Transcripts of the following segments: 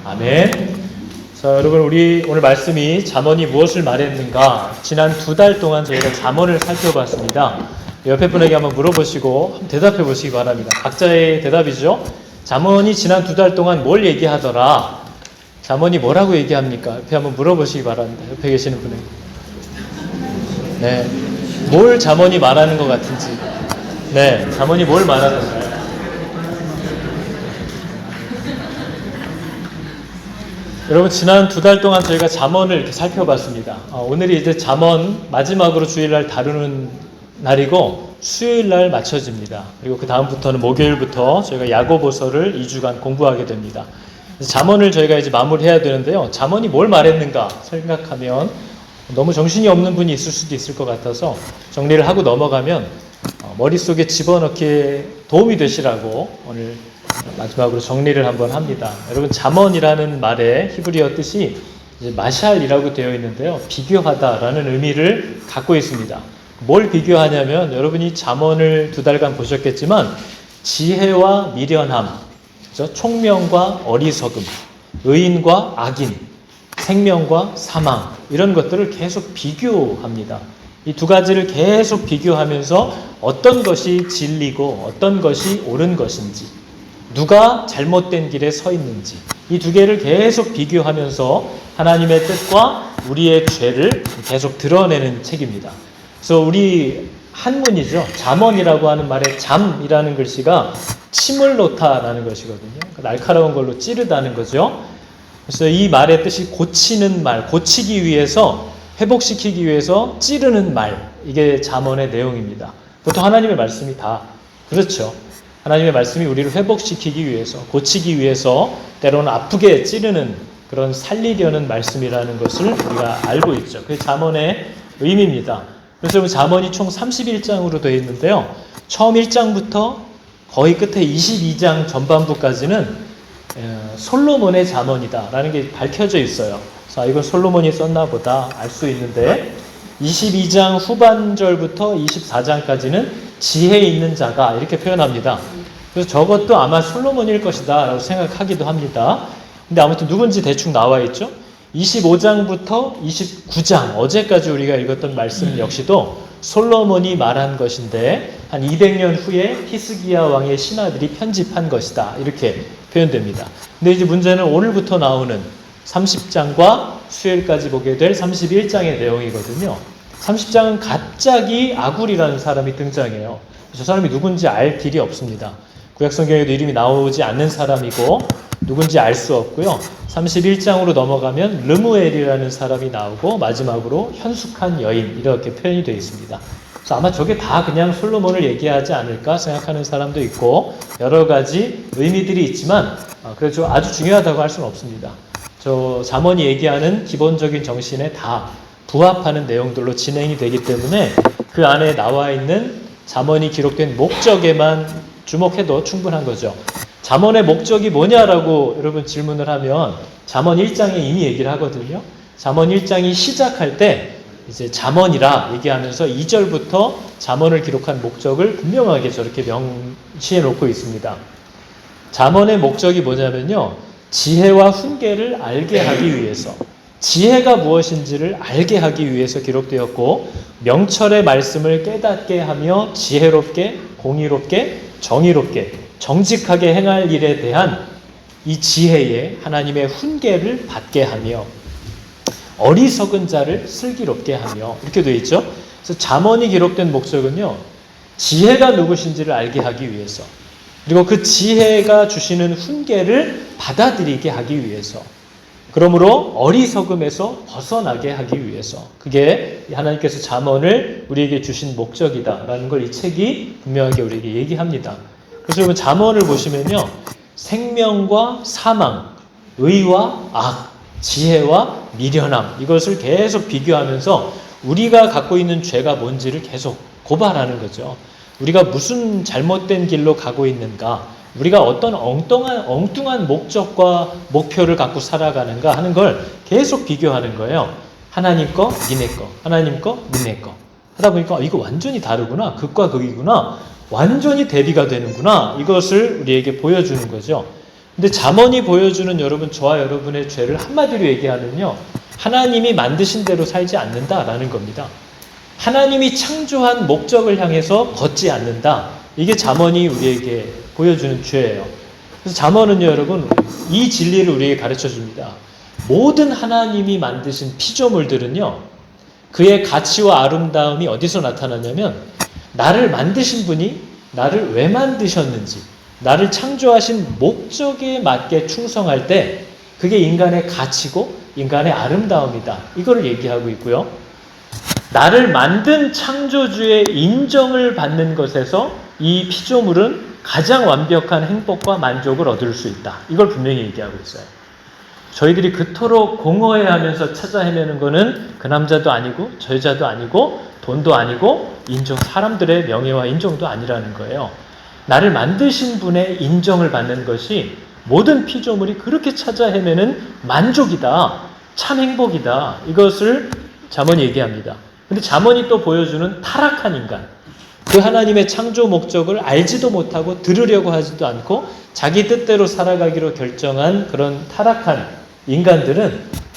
아멘. 자, 여러분, 우리 오늘 말씀이 잠언이 무엇을 말했는가? 지난 2달 동안 저희가 잠언을 살펴봤습니다. 옆에 분에게 한번 물어보시고 한번 대답해 보시기 바랍니다. 각자의 대답이죠. 잠언이 지난 2달 동안 뭘 얘기하더라? 잠언이 뭐라고 얘기합니까? 옆에 한번 물어보시기 바랍니다. 옆에 계시는 분에게. 네, 뭘 잠언이 말하는 것 같은지. 네, 잠언이 뭘 말하는가요? 여러분, 지난 2달 동안 저희가 잠언을 이렇게 살펴봤습니다. 오늘이 이제 잠언 마지막으로 주일날 다루는 날이고 수요일날 마쳐집니다. 그리고 그 다음부터는 목요일부터 저희가 야고보서를 2주간 공부하게 됩니다. 잠언을 저희가 이제 마무리해야 되는데요. 잠언이 뭘 말했는가 생각하면 너무 정신이 없는 분이 있을 수도 있을 것 같아서 정리를 하고 넘어가면 머릿속에 집어넣기에 도움이 되시라고 오늘 마지막으로 정리를 한번 합니다. 여러분, 잠언이라는 말의 히브리어 뜻이 이제 마샬이라고 되어 있는데요. 비교하다라는 의미를 갖고 있습니다. 뭘 비교하냐면 여러분이 잠언을 2달간 보셨겠지만 지혜와 미련함, 그렇죠? 총명과 어리석음, 의인과 악인, 생명과 사망, 이런 것들을 계속 비교합니다. 이 두 가지를 계속 비교하면서 어떤 것이 진리고 어떤 것이 옳은 것인지, 누가 잘못된 길에 서 있는지, 이 두 개를 계속 비교하면서 하나님의 뜻과 우리의 죄를 계속 드러내는 책입니다. 그래서 우리 한문이죠. 잠언이라고 하는 말의 잠이라는 글씨가 침을 놓다라는 것이거든요. 날카로운 걸로 찌르다는 거죠. 그래서 이 말의 뜻이 고치는 말, 고치기 위해서, 회복시키기 위해서 찌르는 말, 이게 잠언의 내용입니다. 보통 하나님의 말씀이 다 그렇죠. 하나님의 말씀이 우리를 회복시키기 위해서, 고치기 위해서 때로는 아프게 찌르는 그런 살리려는 말씀이라는 것을 우리가 알고 있죠. 그게 잠언의 의미입니다. 그래서 잠언이 총 31장으로 되어 있는데요. 처음 1장부터 거의 끝에 22장 전반부까지는 솔로몬의 잠언이다라는 게 밝혀져 있어요. 자, 이걸 솔로몬이 썼나 보다 알 수 있는데 22장 후반절부터 24장까지는 지혜 있는 자가 이렇게 표현합니다. 그래서 저것도 아마 솔로몬일 것이다 라고 생각하기도 합니다. 근데 아무튼 누군지 대충 나와 있죠. 25장부터 29장, 어제까지 우리가 읽었던 말씀 역시도 솔로몬이 말한 것인데 한 200년 후에 히스기야 왕의 신하들이 편집한 것이다, 이렇게 표현됩니다. 근데 이제 문제는 오늘부터 나오는 30장과 수요일까지 보게 될 31장의 내용이거든요. 30장은 갑자기 아굴이라는 사람이 등장해요. 저 사람이 누군지 알 길이 없습니다. 구약성경에도 이름이 나오지 않는 사람이고 누군지 알 수 없고요. 31장으로 넘어가면 르무엘이라는 사람이 나오고 마지막으로 현숙한 여인, 이렇게 표현이 되어 있습니다. 그래서 아마 저게 다 그냥 솔로몬을 얘기하지 않을까 생각하는 사람도 있고 여러 가지 의미들이 있지만 그래서 아주 중요하다고 할 수는 없습니다. 저 잠언이 얘기하는 기본적인 정신에 다 부합하는 내용들로 진행이 되기 때문에 그 안에 나와 있는 잠언이 기록된 목적에만 주목해도 충분한 거죠. 잠언의 목적이 뭐냐라고 여러분 질문을 하면 잠언 1장에 이미 얘기를 하거든요. 잠언 1장이 시작할 때 이제 잠언이라 얘기하면서 2절부터 잠언을 기록한 목적을 분명하게 저렇게 명시해 놓고 있습니다. 잠언의 목적이 뭐냐면요, 지혜와 훈계를 알게 하기 위해서, 지혜가 무엇인지를 알게 하기 위해서 기록되었고 명철의 말씀을 깨닫게 하며 지혜롭게, 공의롭게, 정의롭게, 정직하게 행할 일에 대한 이 지혜에 하나님의 훈계를 받게 하며 어리석은 자를 슬기롭게 하며, 이렇게 되어 있죠. 그래서 잠언이 기록된 목적은요, 지혜가 누구신지를 알게 하기 위해서, 그리고 그 지혜가 주시는 훈계를 받아들이게 하기 위해서, 그러므로 어리석음에서 벗어나게 하기 위해서, 그게 하나님께서 잠언을 우리에게 주신 목적이다라는 걸 이 책이 분명하게 우리에게 얘기합니다. 그래서 여러분, 잠언을 보시면요, 생명과 사망, 의와 악, 지혜와 미련함, 이것을 계속 비교하면서 우리가 갖고 있는 죄가 뭔지를 계속 고발하는 거죠. 우리가 무슨 잘못된 길로 가고 있는가, 우리가 어떤 엉뚱한 목적과 목표를 갖고 살아가는가 하는 걸 계속 비교하는 거예요. 하나님 거, 니네 거, 하나님 거, 니네 거 하다 보니까 이거 완전히 다르구나, 극과 극이구나, 완전히 대비가 되는구나, 이것을 우리에게 보여주는 거죠. 근데 잠언이 보여주는 여러분, 저와 여러분의 죄를 한마디로 얘기하면요, 하나님이 만드신 대로 살지 않는다라는 겁니다. 하나님이 창조한 목적을 향해서 걷지 않는다. 이게 잠언이 우리에게 보여주는 죄예요. 그래서 잠언은요, 여러분, 이 진리를 우리에게 가르쳐 줍니다. 모든 하나님이 만드신 피조물들은요, 그의 가치와 아름다움이 어디서 나타나냐면, 나를 만드신 분이 나를 왜 만드셨는지, 나를 창조하신 목적에 맞게 충성할 때 그게 인간의 가치고 인간의 아름다움이다. 이거를 얘기하고 있고요. 나를 만든 창조주의 인정을 받는 것에서 이 피조물은 가장 완벽한 행복과 만족을 얻을 수 있다. 이걸 분명히 얘기하고 있어요. 저희들이 그토록 공허해하면서 찾아 헤매는 거는 그 남자도 아니고 저 여자도 아니고 돈도 아니고 사람들의 명예와 인정도 아니라는 거예요. 나를 만드신 분의 인정을 받는 것이 모든 피조물이 그렇게 찾아 헤매는 만족이다. 참 행복이다. 이것을 잠언이 얘기합니다. 근데 잠언이 또 보여주는 타락한 인간, 그 하나님의 창조 목적을 알지도 못하고 들으려고 하지도 않고 자기 뜻대로 살아가기로 결정한 그런 타락한 인간들은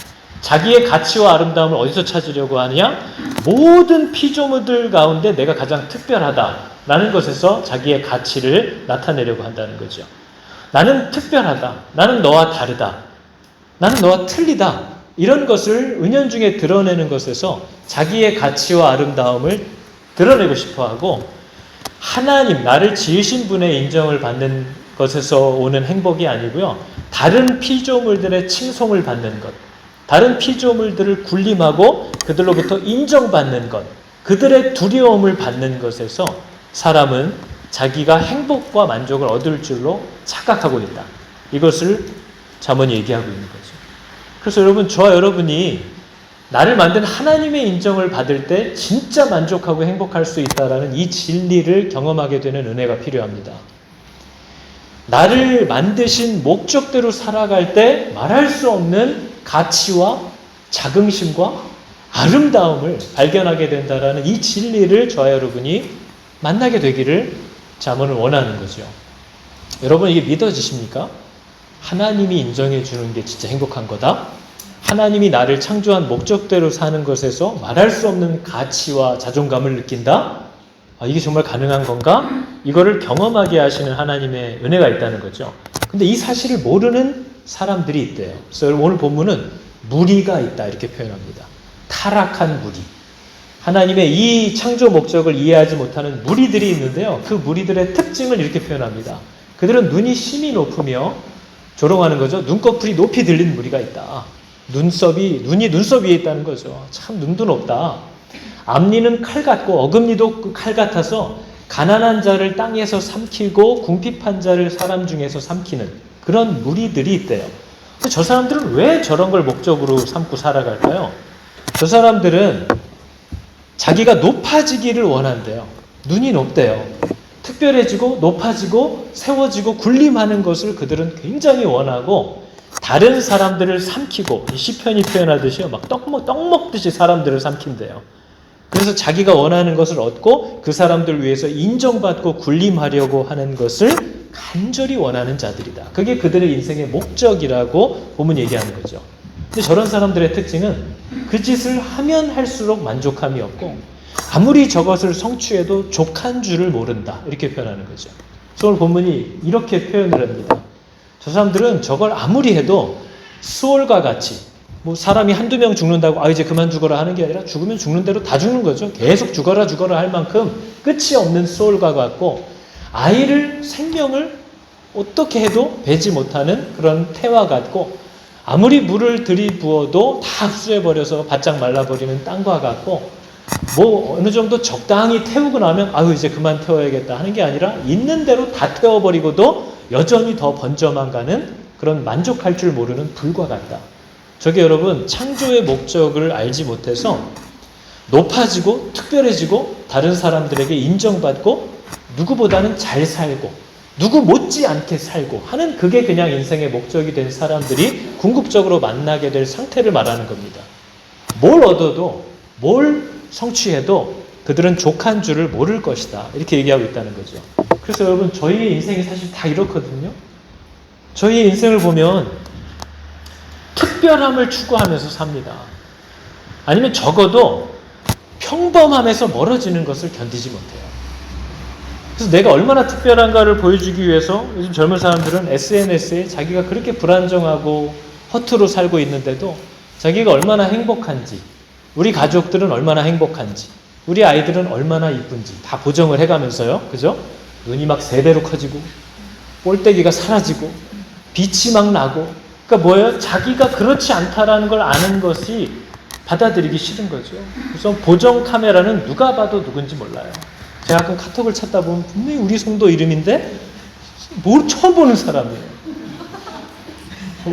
자기의 가치와 아름다움을 어디서 찾으려고 하느냐? 모든 피조물들 가운데 내가 가장 특별하다라는 것에서 자기의 가치를 나타내려고 한다는 거죠. 나는 특별하다. 나는 너와 다르다. 나는 너와 틀리다. 이런 것을 은연중에 드러내는 것에서 자기의 가치와 아름다움을 드러내고 싶어하고, 하나님, 나를 지으신 분의 인정을 받는 것에서 오는 행복이 아니고요, 다른 피조물들의 칭송을 받는 것, 다른 피조물들을 군림하고 그들로부터 인정받는 것, 그들의 두려움을 받는 것에서 사람은 자기가 행복과 만족을 얻을 줄로 착각하고 있다. 이것을 잠언이 얘기하고 있는 거죠. 그래서 여러분, 저와 여러분이 나를 만든 하나님의 인정을 받을 때 진짜 만족하고 행복할 수 있다라는 이 진리를 경험하게 되는 은혜가 필요합니다. 나를 만드신 목적대로 살아갈 때 말할 수 없는 가치와 자긍심과 아름다움을 발견하게 된다라는 이 진리를 저와 여러분이 만나게 되기를 잠언은 원하는 거죠. 여러분, 이게 믿어지십니까? 하나님이 인정해 주는 게 진짜 행복한 거다? 하나님이 나를 창조한 목적대로 사는 것에서 말할 수 없는 가치와 자존감을 느낀다? 이게 정말 가능한 건가? 이거를 경험하게 하시는 하나님의 은혜가 있다는 거죠. 근데 이 사실을 모르는 사람들이 있대요. 그래서 오늘 본문은 무리가 있다 이렇게 표현합니다. 타락한 무리. 하나님의 이 창조 목적을 이해하지 못하는 무리들이 있는데요. 그 무리들의 특징을 이렇게 표현합니다. 그들은 눈이 심히 높으며 조롱하는 거죠. 눈꺼풀이 높이 들린 무리가 있다. 눈이 눈썹 위에 있다는 거죠. 참 눈도 높다. 앞니는 칼 같고 어금니도 칼 같아서 가난한 자를 땅에서 삼키고 궁핍한 자를 사람 중에서 삼키는 그런 무리들이 있대요. 근데 저 사람들은 왜 저런 걸 목적으로 삼고 살아갈까요? 저 사람들은 자기가 높아지기를 원한대요. 눈이 높대요. 특별해지고 높아지고 세워지고 군림하는 것을 그들은 굉장히 원하고, 다른 사람들을 삼키고, 시편이 표현하듯이요, 막 떡 먹듯이 사람들을 삼킨대요. 그래서 자기가 원하는 것을 얻고 그 사람들 위해서 인정받고 군림하려고 하는 것을 간절히 원하는 자들이다. 그게 그들의 인생의 목적이라고 보면 얘기하는 거죠. 근데 저런 사람들의 특징은 그 짓을 하면 할수록 만족함이 없고, 아무리 저것을 성취해도 족한 줄을 모른다. 이렇게 표현하는 거죠. 그래서 오늘 본문이 이렇게 표현을 합니다. 저 사람들은 저걸 아무리 해도 수월과 같이, 사람이 한두 명 죽는다고 이제 그만 죽어라 하는 게 아니라 죽으면 죽는 대로 다 죽는 거죠. 계속 죽어라 할 만큼 끝이 없는 수월과 같고, 생명을 어떻게 해도 배지 못하는 그런 태와 같고, 아무리 물을 들이부어도 다 흡수해버려서 바짝 말라버리는 땅과 같고, 어느 정도 적당히 태우고 나면 이제 그만 태워야겠다 하는 게 아니라 있는 대로 다 태워버리고도 여전히 더 번져만 가는 그런 만족할 줄 모르는 불과 같다. 저게 여러분, 창조의 목적을 알지 못해서 높아지고 특별해지고 다른 사람들에게 인정받고 누구보다는 잘 살고 누구 못지않게 살고 하는, 그게 그냥 인생의 목적이 된 사람들이 궁극적으로 만나게 될 상태를 말하는 겁니다. 뭘 얻어도 뭘 성취해도 그들은 족한 줄을 모를 것이다. 이렇게 얘기하고 있다는 거죠. 그래서 여러분, 저희의 인생이 사실 다 이렇거든요. 저희의 인생을 보면 특별함을 추구하면서 삽니다. 아니면 적어도 평범함에서 멀어지는 것을 견디지 못해요. 그래서 내가 얼마나 특별한가를 보여주기 위해서 요즘 젊은 사람들은 SNS에 자기가 그렇게 불안정하고 허투루 살고 있는데도 자기가 얼마나 행복한지, 우리 가족들은 얼마나 행복한지, 우리 아이들은 얼마나 이쁜지 다 보정을 해가면서요. 그죠? 눈이 막 3배로 커지고 볼때기가 사라지고 빛이 막 나고, 그러니까 뭐예요? 자기가 그렇지 않다라는 걸 아는 것이 받아들이기 싫은 거죠. 그래서 보정 카메라는 누가 봐도 누군지 몰라요. 제가 가끔 카톡을 찾다 보면 분명히 우리 성도 이름인데 뭘 처음 보는 사람이에요.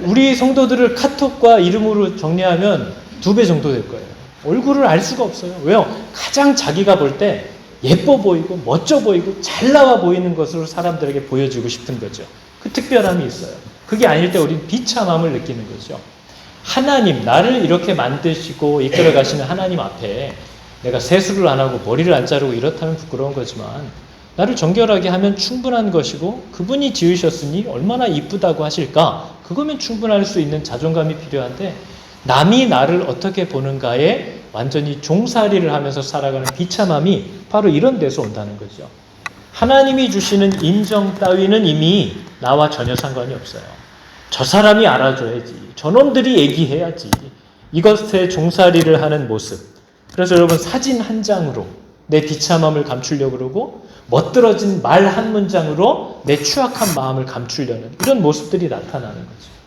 우리 성도들을 카톡과 이름으로 정리하면 2배 정도 될 거예요. 얼굴을 알 수가 없어요. 왜요? 가장 자기가 볼 때 예뻐 보이고 멋져 보이고 잘 나와 보이는 것으로 사람들에게 보여주고 싶은 거죠. 그 특별함이 있어요. 그게 아닐 때 우리는 비참함을 느끼는 거죠. 하나님, 나를 이렇게 만드시고 이끌어 가시는 하나님 앞에 내가 세수를 안 하고 머리를 안 자르고 이렇다면 부끄러운 거지만 나를 정결하게 하면 충분한 것이고 그분이 지으셨으니 얼마나 이쁘다고 하실까? 그거면 충분할 수 있는 자존감이 필요한데 남이 나를 어떻게 보는가에 완전히 종살이를 하면서 살아가는 비참함이 바로 이런 데서 온다는 거죠. 하나님이 주시는 인정 따위는 이미 나와 전혀 상관이 없어요. 저 사람이 알아줘야지. 저놈들이 얘기해야지. 이것에 종살이를 하는 모습. 그래서 여러분 사진 한 장으로 내 비참함을 감추려고 그러고 멋들어진 말 한 문장으로 내 추악한 마음을 감추려는 이런 모습들이 나타나는 거죠.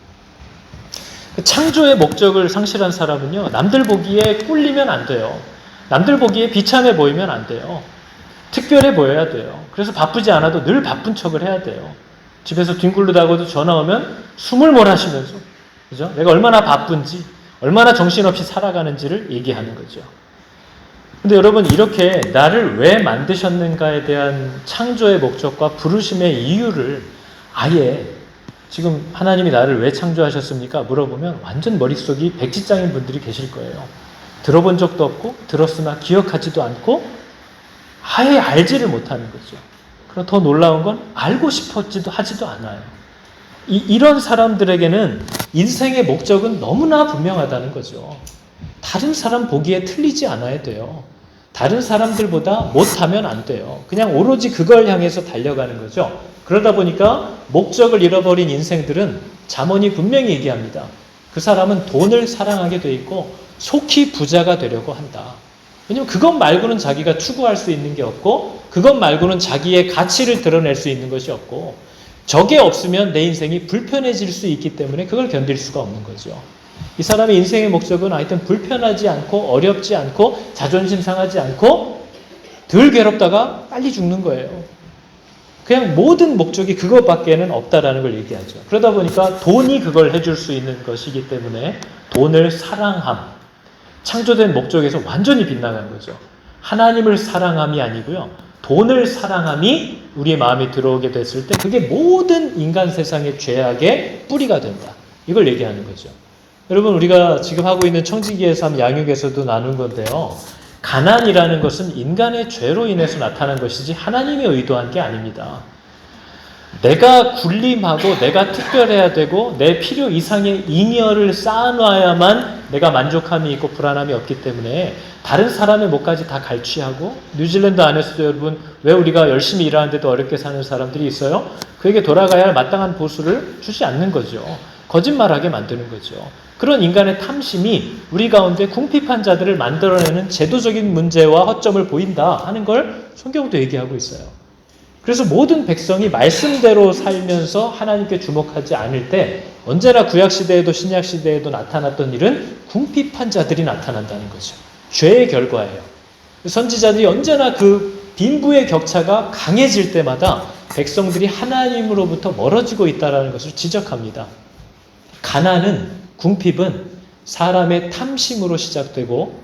창조의 목적을 상실한 사람은요. 남들 보기에 꿀리면 안 돼요. 남들 보기에 비참해 보이면 안 돼요. 특별해 보여야 돼요. 그래서 바쁘지 않아도 늘 바쁜 척을 해야 돼요. 집에서 뒹굴르다가도 전화 오면 숨을 몰아쉬면서, 그죠? 내가 얼마나 바쁜지, 얼마나 정신없이 살아가는지를 얘기하는 거죠. 근데 여러분, 이렇게 나를 왜 만드셨는가에 대한 창조의 목적과 부르심의 이유를 아예 지금 하나님이 나를 왜 창조하셨습니까? 물어보면 완전 머릿속이 백지장인 분들이 계실 거예요. 들어본 적도 없고, 들었으나 기억하지도 않고, 아예 알지를 못하는 거죠. 그리고 더 놀라운 건 알고 싶었지도 하지도 않아요. 이런 사람들에게는 인생의 목적은 너무나 분명하다는 거죠. 다른 사람 보기에 틀리지 않아야 돼요. 다른 사람들보다 못하면 안 돼요. 그냥 오로지 그걸 향해서 달려가는 거죠. 그러다 보니까 목적을 잃어버린 인생들은 잠언이 분명히 얘기합니다. 그 사람은 돈을 사랑하게 돼 있고 속히 부자가 되려고 한다. 왜냐면 그것 말고는 자기가 추구할 수 있는 게 없고 그것 말고는 자기의 가치를 드러낼 수 있는 것이 없고 저게 없으면 내 인생이 불편해질 수 있기 때문에 그걸 견딜 수가 없는 거죠. 이 사람의 인생의 목적은 하여튼 불편하지 않고 어렵지 않고 자존심 상하지 않고 덜 괴롭다가 빨리 죽는 거예요. 그냥 모든 목적이 그것밖에는 없다라는 걸 얘기하죠. 그러다 보니까 돈이 그걸 해줄 수 있는 것이기 때문에 돈을 사랑함. 창조된 목적에서 완전히 빗나간 거죠. 하나님을 사랑함이 아니고요. 돈을 사랑함이 우리의 마음에 들어오게 됐을 때 그게 모든 인간 세상의 죄악의 뿌리가 된다. 이걸 얘기하는 거죠. 여러분, 우리가 지금 하고 있는 청지기의 삶 양육에서도 나눈 건데요. 가난이라는 것은 인간의 죄로 인해서 나타난 것이지 하나님이 의도한 게 아닙니다. 내가 군림하고 내가 특별해야 되고 내 필요 이상의 잉여를 쌓아놔야만 내가 만족함이 있고 불안함이 없기 때문에 다른 사람의 몫까지 다 갈취하고 뉴질랜드 안에서도 여러분 왜 우리가 열심히 일하는데도 어렵게 사는 사람들이 있어요? 그에게 돌아가야 할 마땅한 보수를 주지 않는 거죠. 거짓말하게 만드는 거죠. 그런 인간의 탐심이 우리 가운데 궁핍한 자들을 만들어내는 제도적인 문제와 허점을 보인다 하는 걸 성경도 얘기하고 있어요. 그래서 모든 백성이 말씀대로 살면서 하나님께 주목하지 않을 때 언제나 구약시대에도 신약시대에도 나타났던 일은 궁핍한 자들이 나타난다는 거죠. 죄의 결과예요. 선지자들이 언제나 그 빈부의 격차가 강해질 때마다 백성들이 하나님으로부터 멀어지고 있다는 것을 지적합니다. 가난은, 궁핍은 사람의 탐심으로 시작되고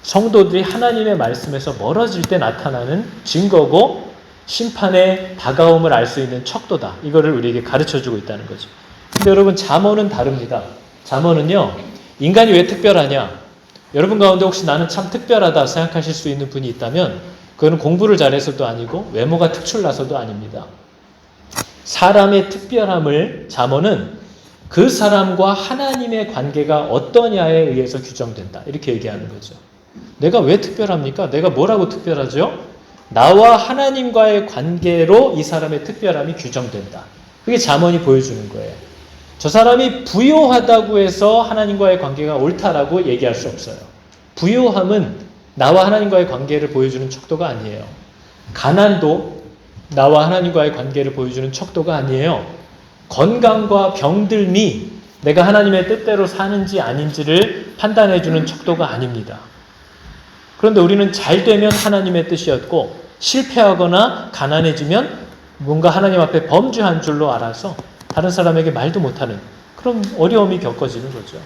성도들이 하나님의 말씀에서 멀어질 때 나타나는 증거고 심판의 다가옴을 알 수 있는 척도다. 이거를 우리에게 가르쳐주고 있다는 거죠. 근데 여러분, 잠언은 다릅니다. 잠언은요, 인간이 왜 특별하냐? 여러분 가운데 혹시 나는 참 특별하다 생각하실 수 있는 분이 있다면 그거는 공부를 잘해서도 아니고 외모가 특출나서도 아닙니다. 사람의 특별함을 잠언은 그 사람과 하나님의 관계가 어떠냐에 의해서 규정된다. 이렇게 얘기하는 거죠. 내가 왜 특별합니까? 내가 뭐라고 특별하죠? 나와 하나님과의 관계로 이 사람의 특별함이 규정된다. 그게 잠언이 보여주는 거예요. 저 사람이 부요하다고 해서 하나님과의 관계가 옳다라고 얘기할 수 없어요. 부요함은 나와 하나님과의 관계를 보여주는 척도가 아니에요. 가난도 나와 하나님과의 관계를 보여주는 척도가 아니에요. 건강과 병들미, 내가 하나님의 뜻대로 사는지 아닌지를 판단해주는 척도가 아닙니다. 그런데 우리는 잘 되면 하나님의 뜻이었고 실패하거나 가난해지면 뭔가 하나님 앞에 범죄한 줄로 알아서 다른 사람에게 말도 못하는 그런 어려움이 겪어지는 거죠.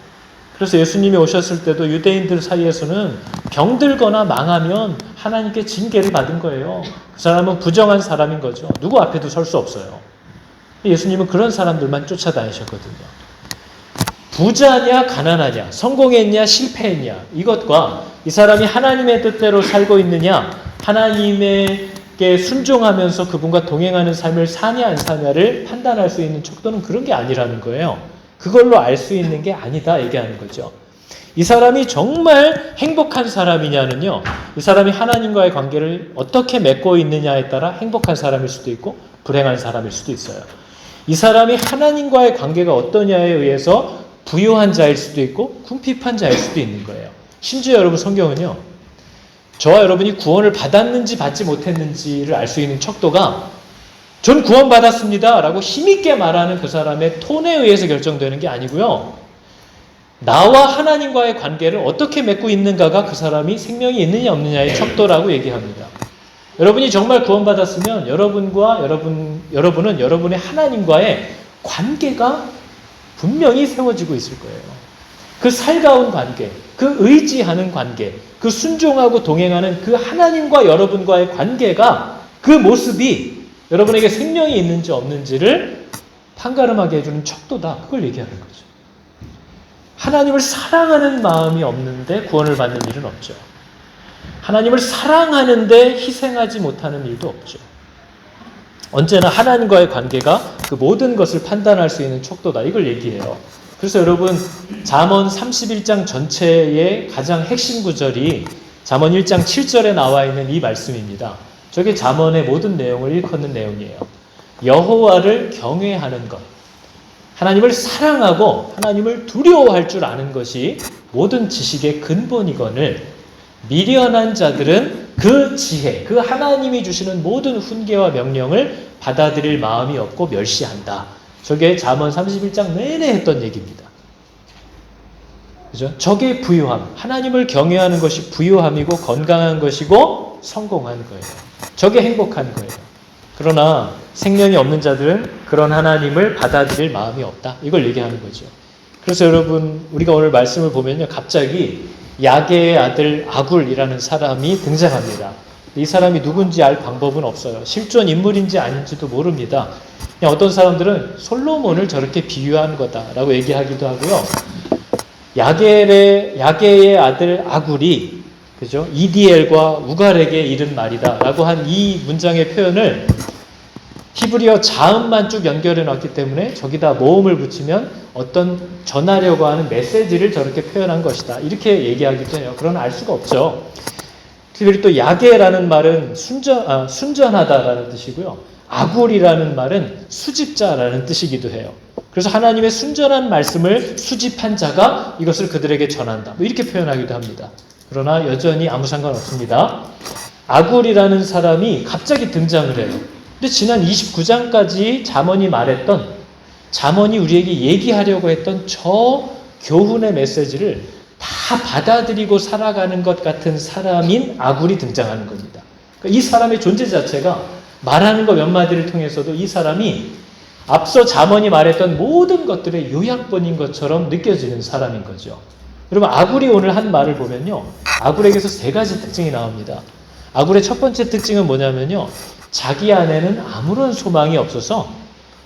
그래서 예수님이 오셨을 때도 유대인들 사이에서는 병들거나 망하면 하나님께 징계를 받은 거예요. 그 사람은 부정한 사람인 거죠. 누구 앞에도 설 수 없어요. 예수님은 그런 사람들만 쫓아다니셨거든요. 부자냐 가난하냐, 성공했냐 실패했냐, 이것과 이 사람이 하나님의 뜻대로 살고 있느냐, 하나님에게 순종하면서 그분과 동행하는 삶을 사냐 안 사냐를 판단할 수 있는 척도는 그런 게 아니라는 거예요. 그걸로 알 수 있는 게 아니다 얘기하는 거죠. 이 사람이 정말 행복한 사람이냐는요, 이 사람이 하나님과의 관계를 어떻게 맺고 있느냐에 따라 행복한 사람일 수도 있고 불행한 사람일 수도 있어요. 이 사람이 하나님과의 관계가 어떠냐에 의해서 부요한 자일 수도 있고 궁핍한 자일 수도 있는 거예요. 심지어 여러분 성경은요, 저와 여러분이 구원을 받았는지 받지 못했는지를 알 수 있는 척도가 전 구원받았습니다 라고 힘있게 말하는 그 사람의 톤에 의해서 결정되는 게 아니고요, 나와 하나님과의 관계를 어떻게 맺고 있는가가 그 사람이 생명이 있느냐 없느냐의 척도라고 얘기합니다. 여러분이 정말 구원받았으면 여러분은 여러분의 하나님과의 관계가 분명히 세워지고 있을 거예요. 그 살가운 관계, 그 의지하는 관계, 그 순종하고 동행하는 그 하나님과 여러분과의 관계가, 그 모습이 여러분에게 생명이 있는지 없는지를 판가름하게 해주는 척도다. 그걸 얘기하는 거죠. 하나님을 사랑하는 마음이 없는데 구원을 받는 일은 없죠. 하나님을 사랑하는데 희생하지 못하는 일도 없죠. 언제나 하나님과의 관계가 그 모든 것을 판단할 수 있는 척도다. 이걸 얘기해요. 그래서 여러분, 잠언 31장 전체의 가장 핵심 구절이 잠언 1장 7절에 나와 있는 이 말씀입니다. 저게 잠언의 모든 내용을 일컫는 내용이에요. 여호와를 경외하는 것, 하나님을 사랑하고 하나님을 두려워할 줄 아는 것이 모든 지식의 근본이거늘 미련한 자들은 그 지혜, 그 하나님이 주시는 모든 훈계와 명령을 받아들일 마음이 없고 멸시한다. 저게 잠언 31장 내내 했던 얘기입니다. 그죠? 저게 부유함. 하나님을 경외하는 것이 부유함이고 건강한 것이고 성공한 거예요. 저게 행복한 거예요. 그러나 생명이 없는 자들은 그런 하나님을 받아들일 마음이 없다. 이걸 얘기하는 거죠. 그래서 여러분, 우리가 오늘 말씀을 보면요, 갑자기 야게의 아들 아굴이라는 사람이 등장합니다. 이 사람이 누군지 알 방법은 없어요. 실존 인물인지 아닌지도 모릅니다. 그냥 어떤 사람들은 솔로몬을 저렇게 비유한 거다라고 얘기하기도 하고요. 야게의 아들 아굴이, 그죠? 이디엘과 우갈에게 이른 말이다라고 한 이 문장의 표현을 히브리어 자음만 쭉 연결해 놨기 때문에 저기다 모음을 붙이면 어떤 전하려고 하는 메시지를 저렇게 표현한 것이다. 이렇게 얘기하기도 해요. 그러나 알 수가 없죠. 특별히 또 야게라는 말은 순전하다라는 뜻이고요. 아굴이라는 말은 수집자라는 뜻이기도 해요. 그래서 하나님의 순전한 말씀을 수집한 자가 이것을 그들에게 전한다. 뭐 이렇게 표현하기도 합니다. 그러나 여전히 아무 상관없습니다. 아굴이라는 사람이 갑자기 등장을 해요. 근데 지난 29장까지 잠언이 말했던, 잠언이 우리에게 얘기하려고 했던 저 교훈의 메시지를 다 받아들이고 살아가는 것 같은 사람인 아굴이 등장하는 겁니다. 그러니까 이 사람의 존재 자체가 말하는 것 몇 마디를 통해서도 이 사람이 앞서 잠언이 말했던 모든 것들의 요약본인 것처럼 느껴지는 사람인 거죠. 여러분, 아굴이 오늘 한 말을 보면요, 아굴에게서 세 가지 특징이 나옵니다. 아굴의 첫 번째 특징은 뭐냐면요, 자기 안에는 아무런 소망이 없어서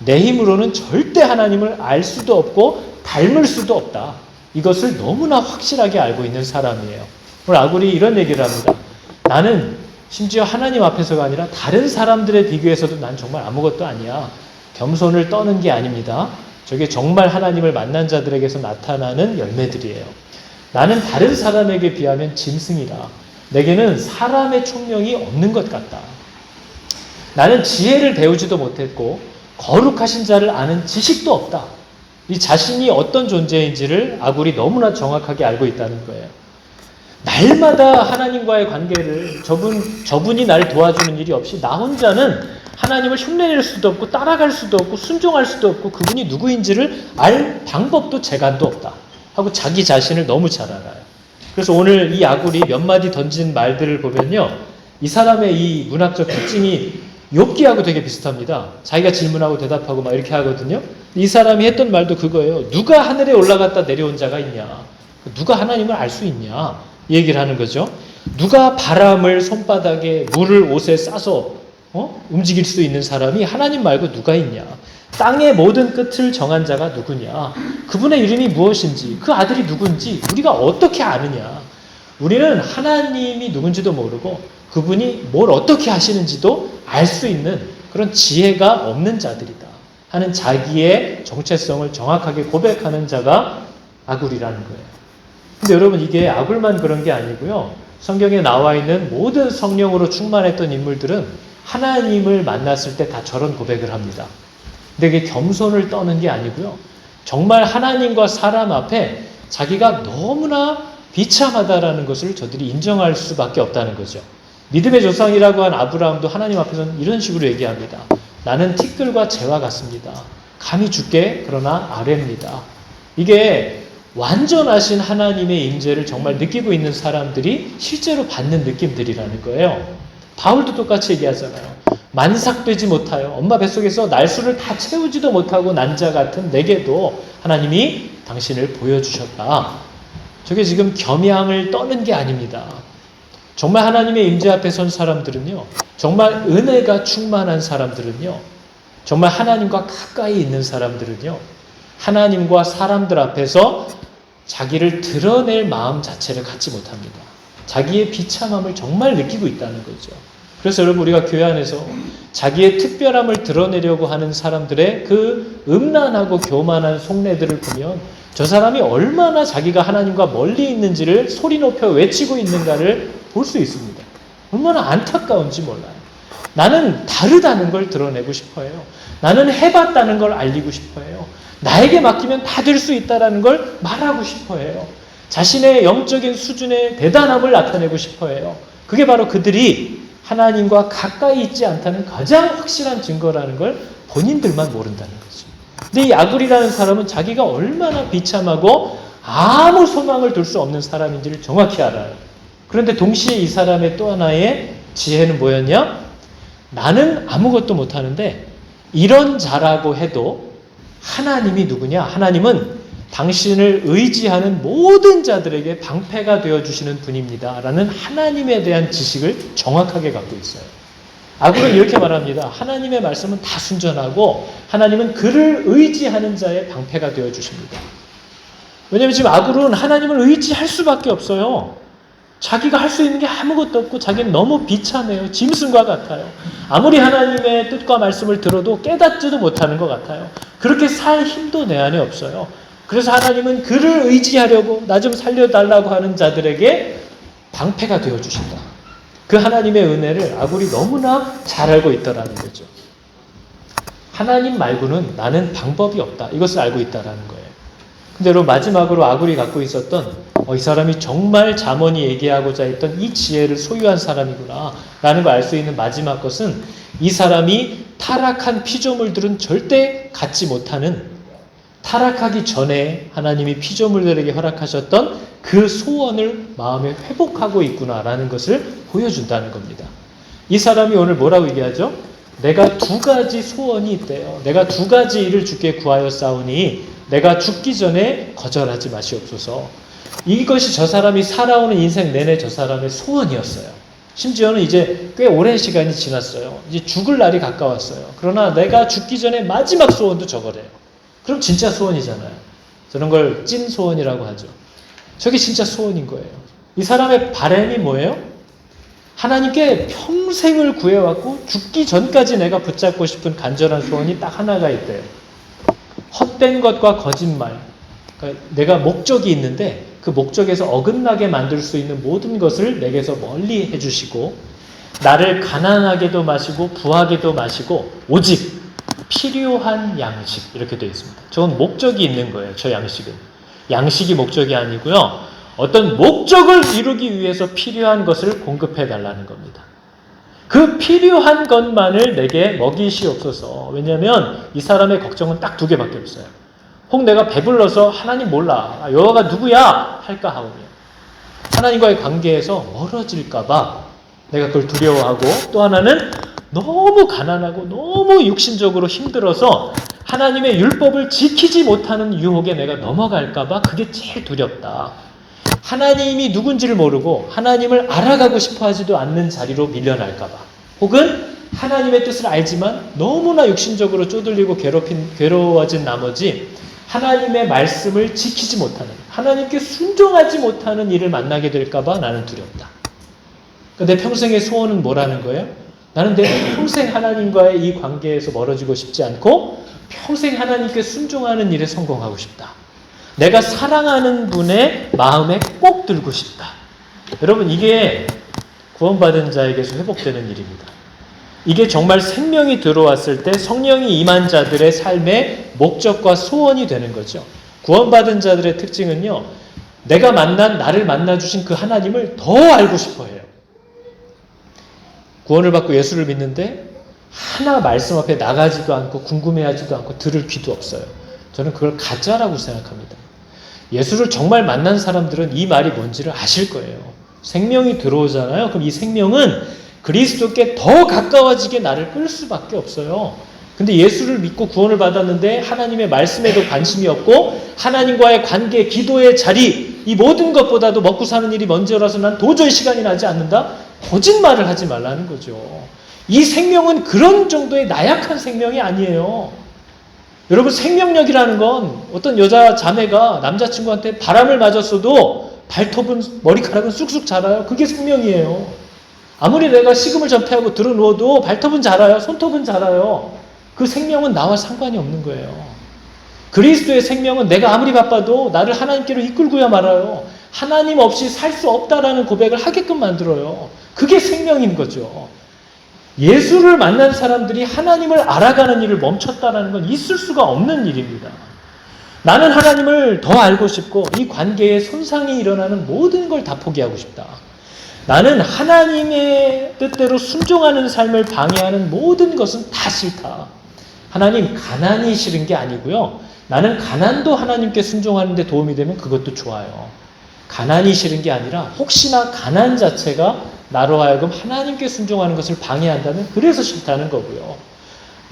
내 힘으로는 절대 하나님을 알 수도 없고 닮을 수도 없다. 이것을 너무나 확실하게 알고 있는 사람이에요. 오늘 아굴이 이런 얘기를 합니다. 나는 심지어 하나님 앞에서가 아니라 다른 사람들에 비교해서도 난 정말 아무것도 아니야. 겸손을 떠는 게 아닙니다. 저게 정말 하나님을 만난 자들에게서 나타나는 열매들이에요. 나는 다른 사람에게 비하면 짐승이라. 내게는 사람의 총명이 없는 것 같다. 나는 지혜를 배우지도 못했고 거룩하신 자를 아는 지식도 없다. 이 자신이 어떤 존재인지를 아굴이 너무나 정확하게 알고 있다는 거예요. 날마다 하나님과의 관계를 저분이 날 도와주는 일이 없이 나 혼자는 하나님을 흉내낼 수도 없고 따라갈 수도 없고 순종할 수도 없고 그분이 누구인지를 알 방법도 재간도 없다 하고 자기 자신을 너무 잘 알아요. 그래서 오늘 이 아굴이 몇 마디 던진 말들을 보면요, 이 사람의 이 문학적 특징이 욥기하고 되게 비슷합니다. 자기가 질문하고 대답하고 막 이렇게 하거든요. 이 사람이 했던 말도 그거예요. 누가 하늘에 올라갔다 내려온 자가 있냐? 누가 하나님을 알 수 있냐? 이 얘기를 하는 거죠. 누가 바람을 손바닥에 물을 옷에 싸서 움직일 수 있는 사람이 하나님 말고 누가 있냐? 땅의 모든 끝을 정한 자가 누구냐? 그분의 이름이 무엇인지, 그 아들이 누군지 우리가 어떻게 아느냐? 우리는 하나님이 누군지도 모르고 그분이 뭘 어떻게 하시는지도 알 수 있는 그런 지혜가 없는 자들이다 하는 자기의 정체성을 정확하게 고백하는 자가 아굴이라는 거예요. 근데 여러분, 이게 아굴만 그런 게 아니고요. 성경에 나와 있는 모든 성령으로 충만했던 인물들은 하나님을 만났을 때 다 저런 고백을 합니다. 근데 이게 겸손을 떠는 게 아니고요. 정말 하나님과 사람 앞에 자기가 너무나 비참하다라는 것을 저들이 인정할 수밖에 없다는 거죠. 믿음의 조상이라고 한 아브라함도 하나님 앞에서는 이런 식으로 얘기합니다. 나는 티끌과 재와 같습니다. 감히 주께 그러나 아래입니다. 이게 완전하신 하나님의 임재를 정말 느끼고 있는 사람들이 실제로 받는 느낌들이라는 거예요. 바울도 똑같이 얘기하잖아요. 만삭되지 못하여 엄마 뱃속에서 날수를 다 채우지도 못하고 난 자 같은 내게도 하나님이 당신을 보여주셨다. 저게 지금 겸양을 떠는 게 아닙니다. 정말 하나님의 임재 앞에 선 사람들은요, 정말 은혜가 충만한 사람들은요, 정말 하나님과 가까이 있는 사람들은요, 하나님과 사람들 앞에서 자기를 드러낼 마음 자체를 갖지 못합니다. 자기의 비참함을 정말 느끼고 있다는 거죠. 그래서 여러분, 우리가 교회 안에서 자기의 특별함을 드러내려고 하는 사람들의 그 음란하고 교만한 속내들을 보면 저 사람이 얼마나 자기가 하나님과 멀리 있는지를 소리 높여 외치고 있는가를 볼 수 있습니다. 얼마나 안타까운지 몰라요. 나는 다르다는 걸 드러내고 싶어요. 나는 해봤다는 걸 알리고 싶어요. 나에게 맡기면 다 될 수 있다는 걸 말하고 싶어요. 자신의 영적인 수준의 대단함을 나타내고 싶어요. 그게 바로 그들이 하나님과 가까이 있지 않다는 가장 확실한 증거라는 걸 본인들만 모른다는 거죠. 근데 이 아굴이라는 사람은 자기가 얼마나 비참하고 아무 소망을 둘 수 없는 사람인지를 정확히 알아요. 그런데 동시에 이 사람의 또 하나의 지혜는 뭐였냐? 나는 아무것도 못하는데 이런 자라고 해도 하나님이 누구냐? 하나님은 당신을 의지하는 모든 자들에게 방패가 되어주시는 분입니다. 라는 하나님에 대한 지식을 정확하게 갖고 있어요. 아굴은 이렇게 말합니다. 하나님의 말씀은 다 순전하고 하나님은 그를 의지하는 자의 방패가 되어주십니다. 왜냐하면 지금 아굴은 하나님을 의지할 수밖에 없어요. 자기가 할 수 있는 게 아무것도 없고 자기는 너무 비참해요. 짐승과 같아요. 아무리 하나님의 뜻과 말씀을 들어도 깨닫지도 못하는 것 같아요. 그렇게 살 힘도 내 안에 없어요. 그래서 하나님은 그를 의지하려고 나 좀 살려달라고 하는 자들에게 방패가 되어주신다. 그 하나님의 은혜를 아굴이 너무나 잘 알고 있다라는 거죠. 하나님 말고는 나는 방법이 없다. 이것을 알고 있다라는 거예요. 근데 여러분, 마지막으로 아굴이 갖고 있었던 이 사람이 정말 잠언이 얘기하고자 했던 이 지혜를 소유한 사람이구나 라는 걸 알 수 있는 마지막 것은 이 사람이 타락한 피조물들은 절대 갖지 못하는, 타락하기 전에 하나님이 피조물들에게 허락하셨던 그 소원을 마음에 회복하고 있구나라는 것을 보여준다는 겁니다. 이 사람이 오늘 뭐라고 얘기하죠? 내가 두 가지 소원이 있대요. 내가 두 가지 일을 주께 구하여 싸우니 내가 죽기 전에 거절하지 마시옵소서. 이것이 저 사람이 살아오는 인생 내내 저 사람의 소원이었어요. 심지어는 이제 꽤 오랜 시간이 지났어요. 이제 죽을 날이 가까웠어요. 그러나 내가 죽기 전에 마지막 소원도 저거래요. 그럼 진짜 소원이잖아요. 저런 걸 찐 소원이라고 하죠. 저게 진짜 소원인 거예요. 이 사람의 바람이 뭐예요? 하나님께 평생을 구해왔고 죽기 전까지 내가 붙잡고 싶은 간절한 소원이 딱 하나가 있대요. 헛된 것과 거짓말. 그러니까 내가 목적이 있는데 그 목적에서 어긋나게 만들 수 있는 모든 것을 내게서 멀리 해주시고 나를 가난하게도 마시고 부하게도 마시고 오직 필요한 양식 이렇게 되어 있습니다. 저건 목적이 있는 거예요. 저 양식은. 양식이 목적이 아니고요. 어떤 목적을 이루기 위해서 필요한 것을 공급해 달라는 겁니다. 그 필요한 것만을 내게 먹이시옵소서. 왜냐하면 이 사람의 걱정은 딱 두 개밖에 없어요. 혹 내가 배불러서 하나님 몰라. 여호와가 누구야? 할까 하오며 하나님과의 관계에서 멀어질까 봐 내가 그걸 두려워하고 또 하나는 너무 가난하고 너무 육신적으로 힘들어서 하나님의 율법을 지키지 못하는 유혹에 내가 넘어갈까 봐 그게 제일 두렵다. 하나님이 누군지를 모르고 하나님을 알아가고 싶어 하지도 않는 자리로 밀려날까 봐 혹은 하나님의 뜻을 알지만 너무나 육신적으로 쪼들리고 괴로워진 나머지 하나님의 말씀을 지키지 못하는 하나님께 순종하지 못하는 일을 만나게 될까 봐 나는 두렵다. 내 평생의 소원은 뭐라는 거예요? 나는 내 평생 하나님과의 이 관계에서 멀어지고 싶지 않고 평생 하나님께 순종하는 일에 성공하고 싶다. 내가 사랑하는 분의 마음에 꼭 들고 싶다. 여러분 이게 구원받은 자에게서 회복되는 일입니다. 이게 정말 생명이 들어왔을 때 성령이 임한 자들의 삶의 목적과 소원이 되는 거죠. 구원받은 자들의 특징은요. 내가 나를 만나주신 그 하나님을 더 알고 싶어 해요. 구원을 받고 예수를 믿는데 하나 말씀 앞에 나가지도 않고 궁금해하지도 않고 들을 귀도 없어요. 저는 그걸 가짜라고 생각합니다. 예수를 정말 만난 사람들은 이 말이 뭔지를 아실 거예요. 생명이 들어오잖아요. 그럼 이 생명은 그리스도께 더 가까워지게 나를 끌 수밖에 없어요. 근데 예수를 믿고 구원을 받았는데 하나님의 말씀에도 관심이 없고 하나님과의 관계, 기도의 자리 이 모든 것보다도 먹고 사는 일이 먼저라서 난 도저히 시간이 나지 않는다? 거짓말을 하지 말라는 거죠. 이 생명은 그런 정도의 나약한 생명이 아니에요. 여러분 생명력이라는 건 어떤 여자 자매가 남자친구한테 바람을 맞았어도 발톱은 머리카락은 쑥쑥 자라요. 그게 생명이에요. 아무리 내가 식음을 전폐하고 들어 누워도 발톱은 자라요. 손톱은 자라요. 그 생명은 나와 상관이 없는 거예요. 그리스도의 생명은 내가 아무리 바빠도 나를 하나님께로 이끌고야 말아요. 하나님 없이 살 수 없다라는 고백을 하게끔 만들어요. 그게 생명인 거죠. 예수를 만난 사람들이 하나님을 알아가는 일을 멈췄다는 건 있을 수가 없는 일입니다. 나는 하나님을 더 알고 싶고 이 관계에 손상이 일어나는 모든 걸 다 포기하고 싶다. 나는 하나님의 뜻대로 순종하는 삶을 방해하는 모든 것은 다 싫다. 하나님 가난이 싫은 게 아니고요. 나는 가난도 하나님께 순종하는 데 도움이 되면 그것도 좋아요. 가난이 싫은 게 아니라 혹시나 가난 자체가 나로 하여금 하나님께 순종하는 것을 방해한다면 그래서 싫다는 거고요.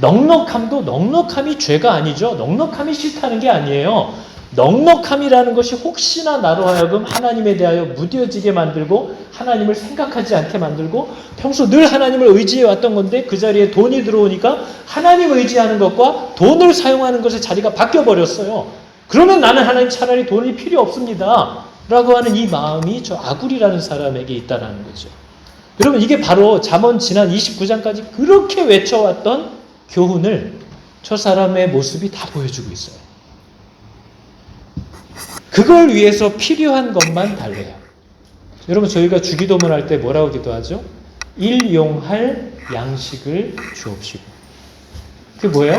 넉넉함도 넉넉함이 죄가 아니죠. 넉넉함이 싫다는 게 아니에요. 넉넉함이라는 것이 혹시나 나로 하여금 하나님에 대하여 무뎌지게 만들고 하나님을 생각하지 않게 만들고 평소 늘 하나님을 의지해 왔던 건데 그 자리에 돈이 들어오니까 하나님 의지하는 것과 돈을 사용하는 것의 자리가 바뀌어버렸어요. 그러면 나는 하나님 차라리 돈이 필요 없습니다. 라고 하는 이 마음이 저 아굴이라는 사람에게 있다는 거죠. 여러분 이게 바로 잠언 지난 29장까지 그렇게 외쳐왔던 교훈을 저 사람의 모습이 다 보여주고 있어요. 그걸 위해서 필요한 것만 달래요. 여러분 저희가 주기도문 할 때 뭐라고 기도하죠? 일용할 양식을 주옵시고. 그게 뭐예요?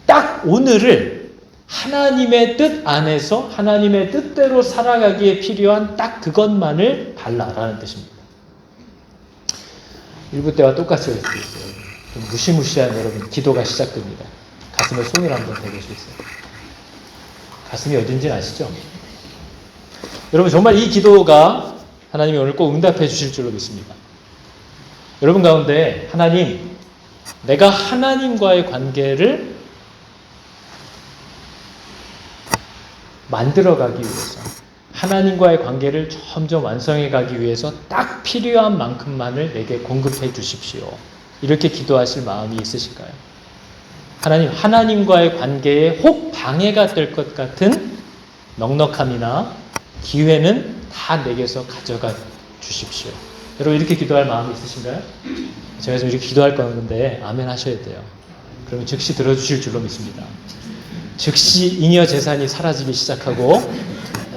딱 오늘을 하나님의 뜻 안에서 하나님의 뜻대로 살아가기에 필요한 딱 그것만을 달라라는 뜻입니다. 일부 때와 똑같이 할 수 있어요. 좀 무시무시한 여러분 기도가 시작됩니다. 가슴에 손을 한번 대보시겠어요? 가슴이 어딘지 아시죠? 여러분 정말 이 기도가 하나님이 오늘 꼭 응답해 주실 줄로 믿습니다. 여러분 가운데 하나님, 내가 하나님과의 관계를 만들어가기 위해서 하나님과의 관계를 점점 완성해 가기 위해서 딱 필요한 만큼만을 내게 공급해 주십시오. 이렇게 기도하실 마음이 있으실까요? 하나님, 하나님과의 관계에 혹 방해가 될 것 같은 넉넉함이나 기회는 다 내게서 가져가 주십시오. 여러분 이렇게 기도할 마음이 있으신가요? 제가 지금 이렇게 기도할 건데 아멘 하셔야 돼요. 그러면 즉시 들어주실 줄로 믿습니다. 즉시 잉여 재산이 사라지기 시작하고,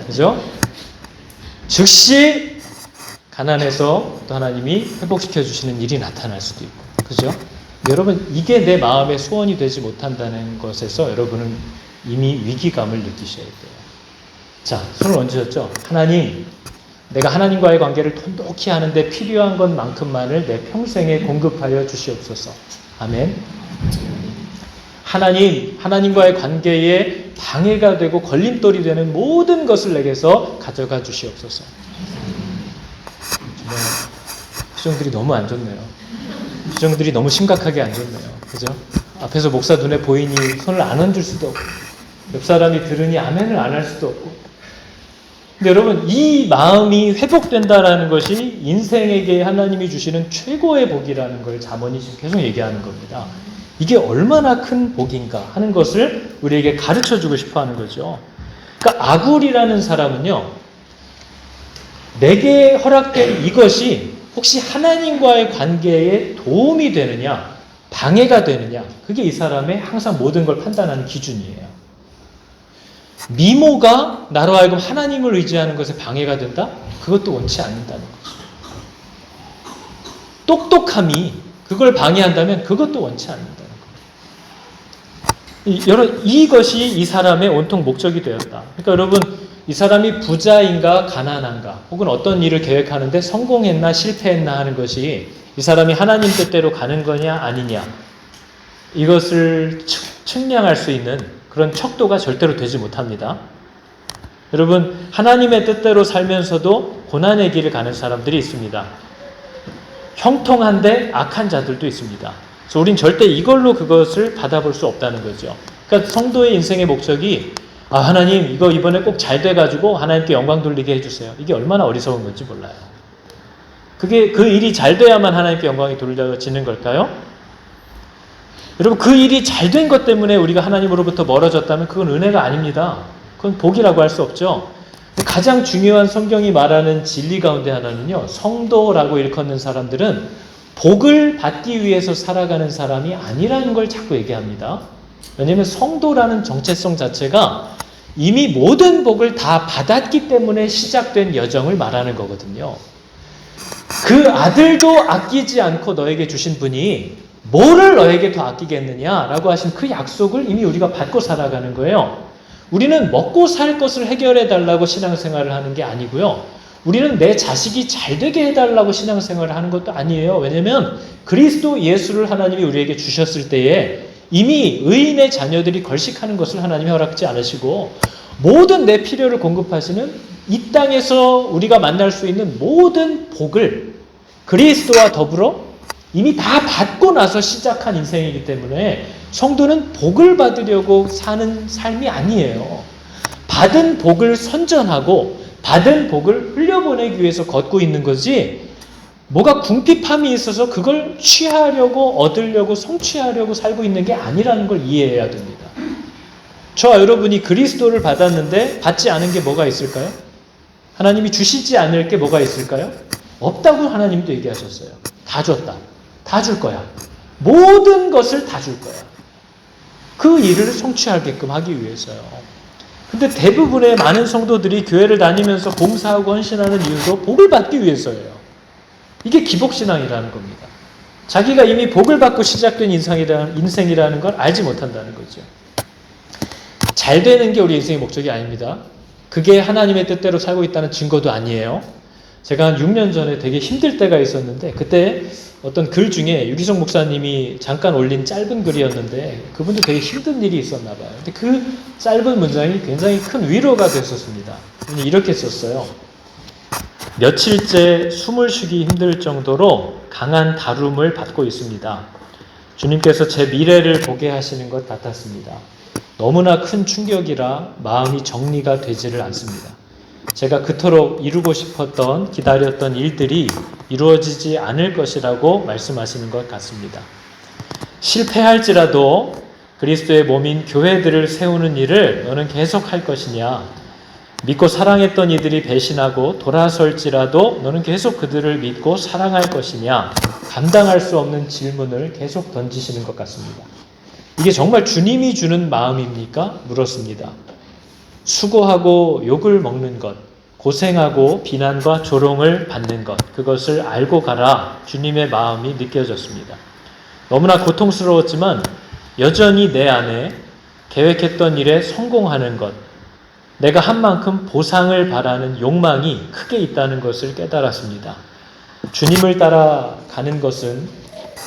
그죠? 즉시 가난해서 또 하나님이 회복시켜 주시는 일이 나타날 수도 있고, 그죠? 여러분 이게 내 마음의 소원이 되지 못한다는 것에서 여러분은 이미 위기감을 느끼셔야 돼요. 자, 손을 얹으셨죠? 하나님, 내가 하나님과의 관계를 돈독히 하는데 필요한 것만큼만을 내 평생에 공급하여 주시옵소서. 아멘. 하나님, 하나님과의 관계에 방해가 되고 걸림돌이 되는 모든 것을 내게서 가져가 주시옵소서. 정말 표정들이 너무 안 좋네요. 표정들이 너무 심각하게 안 좋네요. 그죠? 앞에서 목사 눈에 보이니 손을 안 얹을 수도 없고, 옆 사람이 들으니 아멘을 안 할 수도 없고. 근데 여러분, 이 마음이 회복된다라는 것이 인생에게 하나님이 주시는 최고의 복이라는 걸 잠언이 지금 계속 얘기하는 겁니다. 이게 얼마나 큰 복인가 하는 것을 우리에게 가르쳐주고 싶어 하는 거죠. 그러니까 아굴이라는 사람은요, 내게 허락된 이것이 혹시 하나님과의 관계에 도움이 되느냐, 방해가 되느냐, 그게 이 사람의 항상 모든 걸 판단하는 기준이에요. 미모가 나로 하여금 하나님을 의지하는 것에 방해가 된다? 그것도 원치 않는다는 거죠. 똑똑함이 그걸 방해한다면 그것도 원치 않는다는 거예요. 이것이 이 사람의 온통 목적이 되었다. 그러니까 여러분, 이 사람이 부자인가 가난한가 혹은 어떤 일을 계획하는데 성공했나 실패했나 하는 것이 이 사람이 하나님 뜻대로 가는 거냐 아니냐, 이것을 측량할 수 있는 그런 척도가 절대로 되지 못합니다. 여러분, 하나님의 뜻대로 살면서도 고난의 길을 가는 사람들이 있습니다. 형통한데 악한 자들도 있습니다. 그래서 우린 절대 이걸로 그것을 받아볼 수 없다는 거죠. 그러니까 성도의 인생의 목적이 하나님 이거 이번에 꼭 잘 돼가지고 하나님께 영광 돌리게 해주세요. 이게 얼마나 어리석은 건지 몰라요. 그게 그 일이 잘 돼야만 하나님께 영광이 돌려지는 걸까요? 여러분, 그 일이 잘 된 것 때문에 우리가 하나님으로부터 멀어졌다면 그건 은혜가 아닙니다. 그건 복이라고 할 수 없죠. 가장 중요한 성경이 말하는 진리 가운데 하나는요, 성도라고 일컫는 사람들은 복을 받기 위해서 살아가는 사람이 아니라는 걸 자꾸 얘기합니다. 왜냐하면 성도라는 정체성 자체가 이미 모든 복을 다 받았기 때문에 시작된 여정을 말하는 거거든요. 그 아들도 아끼지 않고 너에게 주신 분이 뭐를 너에게 더 아끼겠느냐라고 하신 그 약속을 이미 우리가 받고 살아가는 거예요. 우리는 먹고 살 것을 해결해 달라고 신앙생활을 하는 게 아니고요. 우리는 내 자식이 잘 되게 해달라고 신앙생활을 하는 것도 아니에요. 왜냐하면 그리스도 예수를 하나님이 우리에게 주셨을 때에 이미 의인의 자녀들이 걸식하는 것을 하나님이 허락지 않으시고 모든 내 필요를 공급하시는 이 땅에서 우리가 만날 수 있는 모든 복을 그리스도와 더불어 이미 다 받고 나서 시작한 인생이기 때문에 성도는 복을 받으려고 사는 삶이 아니에요. 받은 복을 선전하고 받은 복을 흘려보내기 위해서 걷고 있는 거지, 뭐가 궁핍함이 있어서 그걸 취하려고 얻으려고 성취하려고 살고 있는 게 아니라는 걸 이해해야 됩니다. 저와 여러분이 그리스도를 받았는데 받지 않은 게 뭐가 있을까요? 하나님이 주시지 않을 게 뭐가 있을까요? 없다고 하나님도 얘기하셨어요. 다 줬다. 다 줄 거야. 모든 것을 다 줄 거야. 그 일을 성취하게끔 하기 위해서요. 근데 대부분의 많은 성도들이 교회를 다니면서 봉사하고 헌신하는 이유도 복을 받기 위해서예요. 이게 기복신앙이라는 겁니다. 자기가 이미 복을 받고 시작된 인생이라는 걸 알지 못한다는 거죠. 잘 되는 게 우리 인생의 목적이 아닙니다. 그게 하나님의 뜻대로 살고 있다는 증거도 아니에요. 제가 한 6년 전에 되게 힘들 때가 있었는데 그때 어떤 글 중에 유기성 목사님이 잠깐 올린 짧은 글이었는데 그분도 되게 힘든 일이 있었나 봐요. 근데 그 짧은 문장이 굉장히 큰 위로가 됐었습니다. 이렇게 썼어요. 며칠째 숨을 쉬기 힘들 정도로 강한 다룸을 받고 있습니다. 주님께서 제 미래를 보게 하시는 것 같았습니다. 너무나 큰 충격이라 마음이 정리가 되지를 않습니다. 제가 그토록 이루고 싶었던, 기다렸던 일들이 이루어지지 않을 것이라고 말씀하시는 것 같습니다. 실패할지라도 그리스도의 몸인 교회들을 세우는 일을 너는 계속 할 것이냐? 믿고 사랑했던 이들이 배신하고 돌아설지라도 너는 계속 그들을 믿고 사랑할 것이냐? 감당할 수 없는 질문을 계속 던지시는 것 같습니다. 이게 정말 주님이 주는 마음입니까? 물었습니다. 수고하고 욕을 먹는 것, 고생하고 비난과 조롱을 받는 것, 그것을 알고 가라. 주님의 마음이 느껴졌습니다. 너무나 고통스러웠지만 여전히 내 안에 계획했던 일에 성공하는 것, 내가 한 만큼 보상을 바라는 욕망이 크게 있다는 것을 깨달았습니다. 주님을 따라가는 것은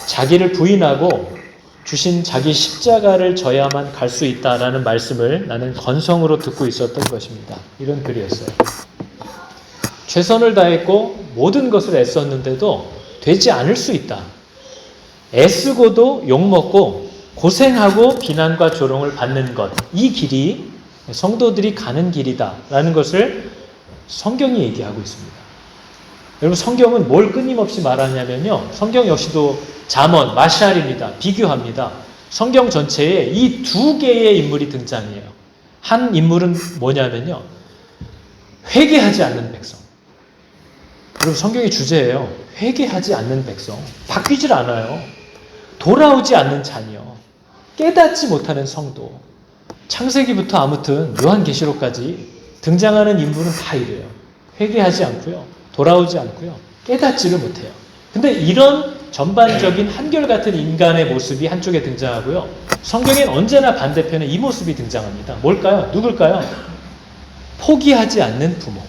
자기를 부인하고 주신 자기 십자가를 져야만 갈 수 있다라는 말씀을 나는 건성으로 듣고 있었던 것입니다. 이런 글이었어요. 최선을 다했고 모든 것을 애썼는데도 되지 않을 수 있다. 애쓰고도 욕먹고 고생하고 비난과 조롱을 받는 것, 이 길이 성도들이 가는 길이다라는 것을 성경이 얘기하고 있습니다. 여러분, 성경은 뭘 끊임없이 말하냐면요, 성경 역시도 잠언, 마샬입니다. 비교합니다. 성경 전체에 이 두 개의 인물이 등장해요. 한 인물은 뭐냐면요, 회개하지 않는 백성. 여러분, 성경의 주제예요. 회개하지 않는 백성. 바뀌질 않아요. 돌아오지 않는 자녀. 깨닫지 못하는 성도. 창세기부터 아무튼 요한계시록까지 등장하는 인물은 다 이래요. 회개하지 않고요. 돌아오지 않고요. 깨닫지를 못해요. 근데 이런 전반적인 한결같은 인간의 모습이 한쪽에 등장하고요. 성경엔 언제나 반대편에 이 모습이 등장합니다. 뭘까요? 누굴까요? 포기하지 않는 부모.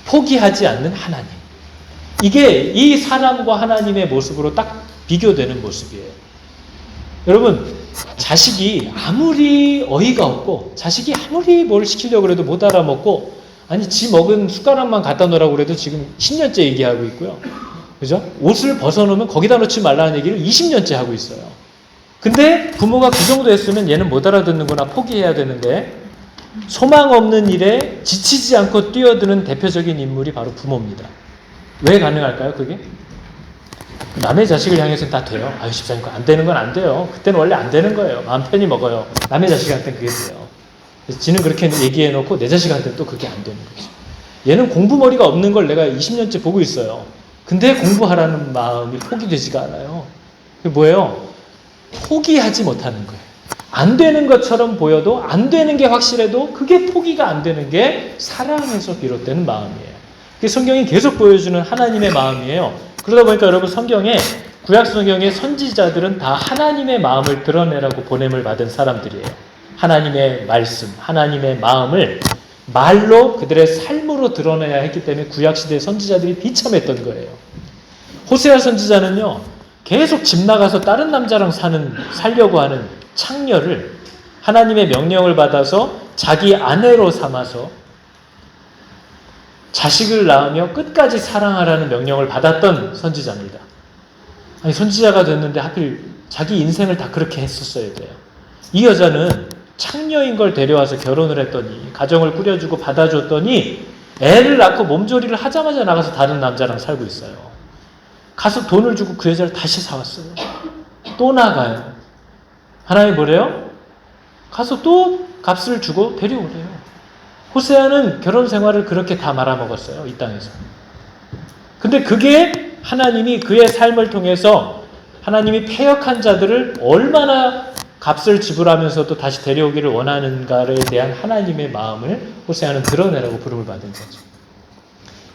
포기하지 않는 하나님. 이게 이 사람과 하나님의 모습으로 딱 비교되는 모습이에요. 여러분, 자식이 아무리 어이가 없고 자식이 아무리 뭘 시키려고 해도 못 알아먹고, 아니 지 먹은 숟가락만 갖다 놓으라고 그래도 지금 10년째 얘기하고 있고요. 그죠? 옷을 벗어놓으면 거기다 놓지 말라는 얘기를 20년째 하고 있어요. 근데 부모가 그 정도 했으면 얘는 못 알아듣는구나, 포기해야 되는데, 소망 없는 일에 지치지 않고 뛰어드는 대표적인 인물이 바로 부모입니다. 왜 가능할까요, 그게? 남의 자식을 향해서는 다 돼요. 아유, 집사님, 안 되는 건 안 돼요. 그때는 원래 안 되는 거예요. 마음 편히 먹어요. 남의 자식한테는 그게 돼요. 그래서 지는 그렇게 얘기해놓고 내 자식한테는 또 그게 안 되는 거죠. 얘는 공부머리가 없는 걸 내가 20년째 보고 있어요. 근데 공부하라는 마음이 포기되지가 않아요. 그게 뭐예요? 포기하지 못하는 거예요. 안 되는 것처럼 보여도, 안 되는 게 확실해도 그게 포기가 안 되는 게 사랑에서 비롯되는 마음이에요. 그게 성경이 계속 보여주는 하나님의 마음이에요. 그러다 보니까 여러분, 성경에, 구약 성경의 선지자들은 다 하나님의 마음을 드러내라고 보냄을 받은 사람들이에요. 하나님의 말씀, 하나님의 마음을 말로, 그들의 삶으로 드러내야 했기 때문에 구약시대 선지자들이 비참했던 거예요. 호세아 선지자는요, 계속 집 나가서 다른 남자랑 살려고 하는 창녀를 하나님의 명령을 받아서 자기 아내로 삼아서 자식을 낳으며 끝까지 사랑하라는 명령을 받았던 선지자입니다. 아니, 선지자가 됐는데 하필 자기 인생을 다 그렇게 했었어야 돼요. 이 여자는 창녀인 걸 데려와서 결혼을 했더니, 가정을 꾸려주고 받아줬더니 애를 낳고 몸조리를 하자마자 나가서 다른 남자랑 살고 있어요. 가서 돈을 주고 그 여자를 다시 사왔어요. 또 나가요. 하나님이 뭐래요? 가서 또 값을 주고 데려오래요. 호세아는 결혼 생활을 그렇게 다 말아먹었어요, 이 땅에서. 근데 그게 하나님이 그의 삶을 통해서 하나님이 패역한 자들을 얼마나 값을 지불하면서도 다시 데려오기를 원하는가에 대한 하나님의 마음을 호세아는 드러내라고 부름을 받은 거죠.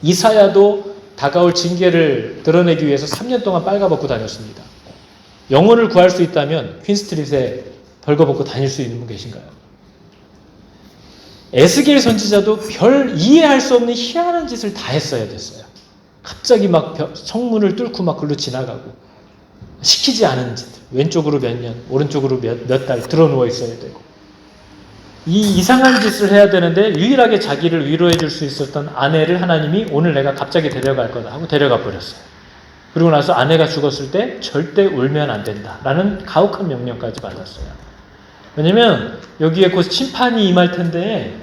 이사야도 다가올 징계를 드러내기 위해서 3년 동안 빨가벗고 다녔습니다. 영혼을 구할 수 있다면 퀸스트릿에 벌거벗고 다닐 수 있는 분 계신가요? 에스겔 선지자도 별 이해할 수 없는 희한한 짓을 다 했어야 됐어요. 갑자기 막 성문을 뚫고 막 글로 지나가고, 시키지 않은 짓, 왼쪽으로 몇 년, 오른쪽으로 몇 달 들어 누워 있어야 되고, 이 이상한 짓을 해야 되는데 유일하게 자기를 위로해 줄 수 있었던 아내를 하나님이 오늘 내가 갑자기 데려갈 거다 하고 데려가 버렸어요. 그리고 나서 아내가 죽었을 때 절대 울면 안 된다라는 가혹한 명령까지 받았어요. 왜냐면 여기에 곧 심판이 임할 텐데,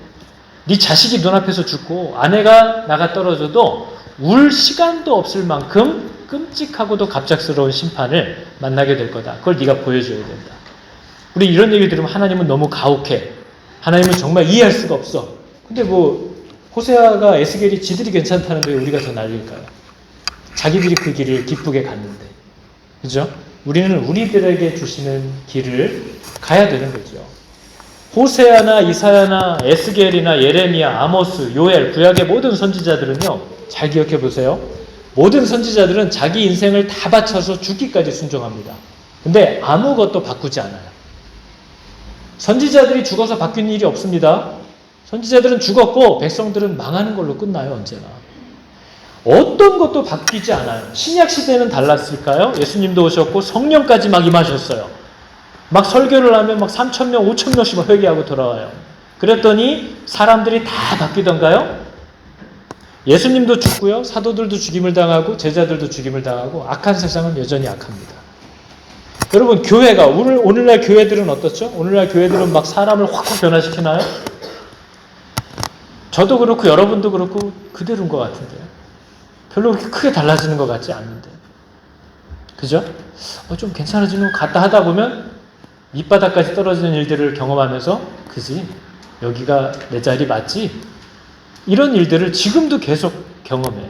네 자식이 눈앞에서 죽고 아내가 나가 떨어져도 울 시간도 없을 만큼 끔찍하고도 갑작스러운 심판을 만나게 될 거다. 그걸 네가 보여줘야 된다. 우리 이런 얘기 들으면 하나님은 너무 가혹해. 하나님은 정말 이해할 수가 없어. 근데 뭐 호세아가 에스겔이 지들이 괜찮다는데 우리가 더 날릴까요? 자기들이 그 길을 기쁘게 갔는데. 그죠? 우리는 우리들에게 주시는 길을 가야 되는 거죠. 호세아나 이사야나 에스겔이나 예레미야, 아모스, 요엘, 구약의 모든 선지자들은요. 잘 기억해 보세요. 모든 선지자들은 자기 인생을 다 바쳐서 죽기까지 순종합니다. 근데 아무것도 바꾸지 않아요. 선지자들이 죽어서 바뀐 일이 없습니다. 선지자들은 죽었고 백성들은 망하는 걸로 끝나요. 언제나. 어떤 것도 바뀌지 않아요. 신약 시대는 달랐을까요? 예수님도 오셨고 성령까지 막 임하셨어요. 막 설교를 하면 막 3,000명, 5,000명씩 막 회개하고 돌아와요. 그랬더니 사람들이 다 바뀌던가요? 예수님도 죽고요. 사도들도 죽임을 당하고 제자들도 죽임을 당하고 악한 세상은 여전히 악합니다. 여러분 교회가 오늘날 교회들은 어떻죠? 오늘날 교회들은 막 사람을 확확 변화시키나요? 저도 그렇고 여러분도 그렇고 그대로인 것 같은데요. 별로 그렇게 크게 달라지는 것 같지 않는데. 그죠? 좀 괜찮아지는 것 같다 하다 보면 밑바닥까지 떨어지는 일들을 경험하면서 그지? 여기가 내 자리 맞지? 이런 일들을 지금도 계속 경험해요.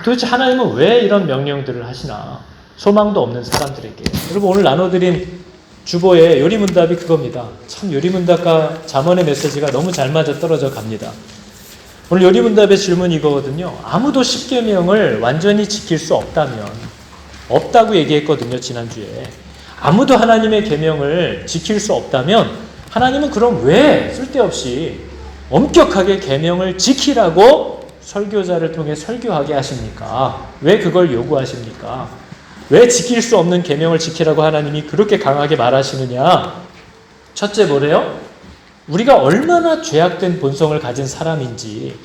도대체 하나님은 왜 이런 명령들을 하시나? 소망도 없는 사람들에게. 여러분 오늘 나눠드린 주보의 요리문답이 그겁니다. 참 요리문답과 잠언의 메시지가 너무 잘 맞아 떨어져 갑니다. 오늘 요리문답의 질문이 이거거든요. 아무도 십계명을 완전히 지킬 수 없다면, 없다고 얘기했거든요. 지난주에. 아무도 하나님의 계명을 지킬 수 없다면 하나님은 그럼 왜 쓸데없이 엄격하게 계명을 지키라고 설교자를 통해 설교하게 하십니까? 왜 그걸 요구하십니까? 왜 지킬 수 없는 계명을 지키라고 하나님이 그렇게 강하게 말하시느냐? 첫째 뭐래요? 우리가 얼마나 죄악된 본성을 가진 사람인지,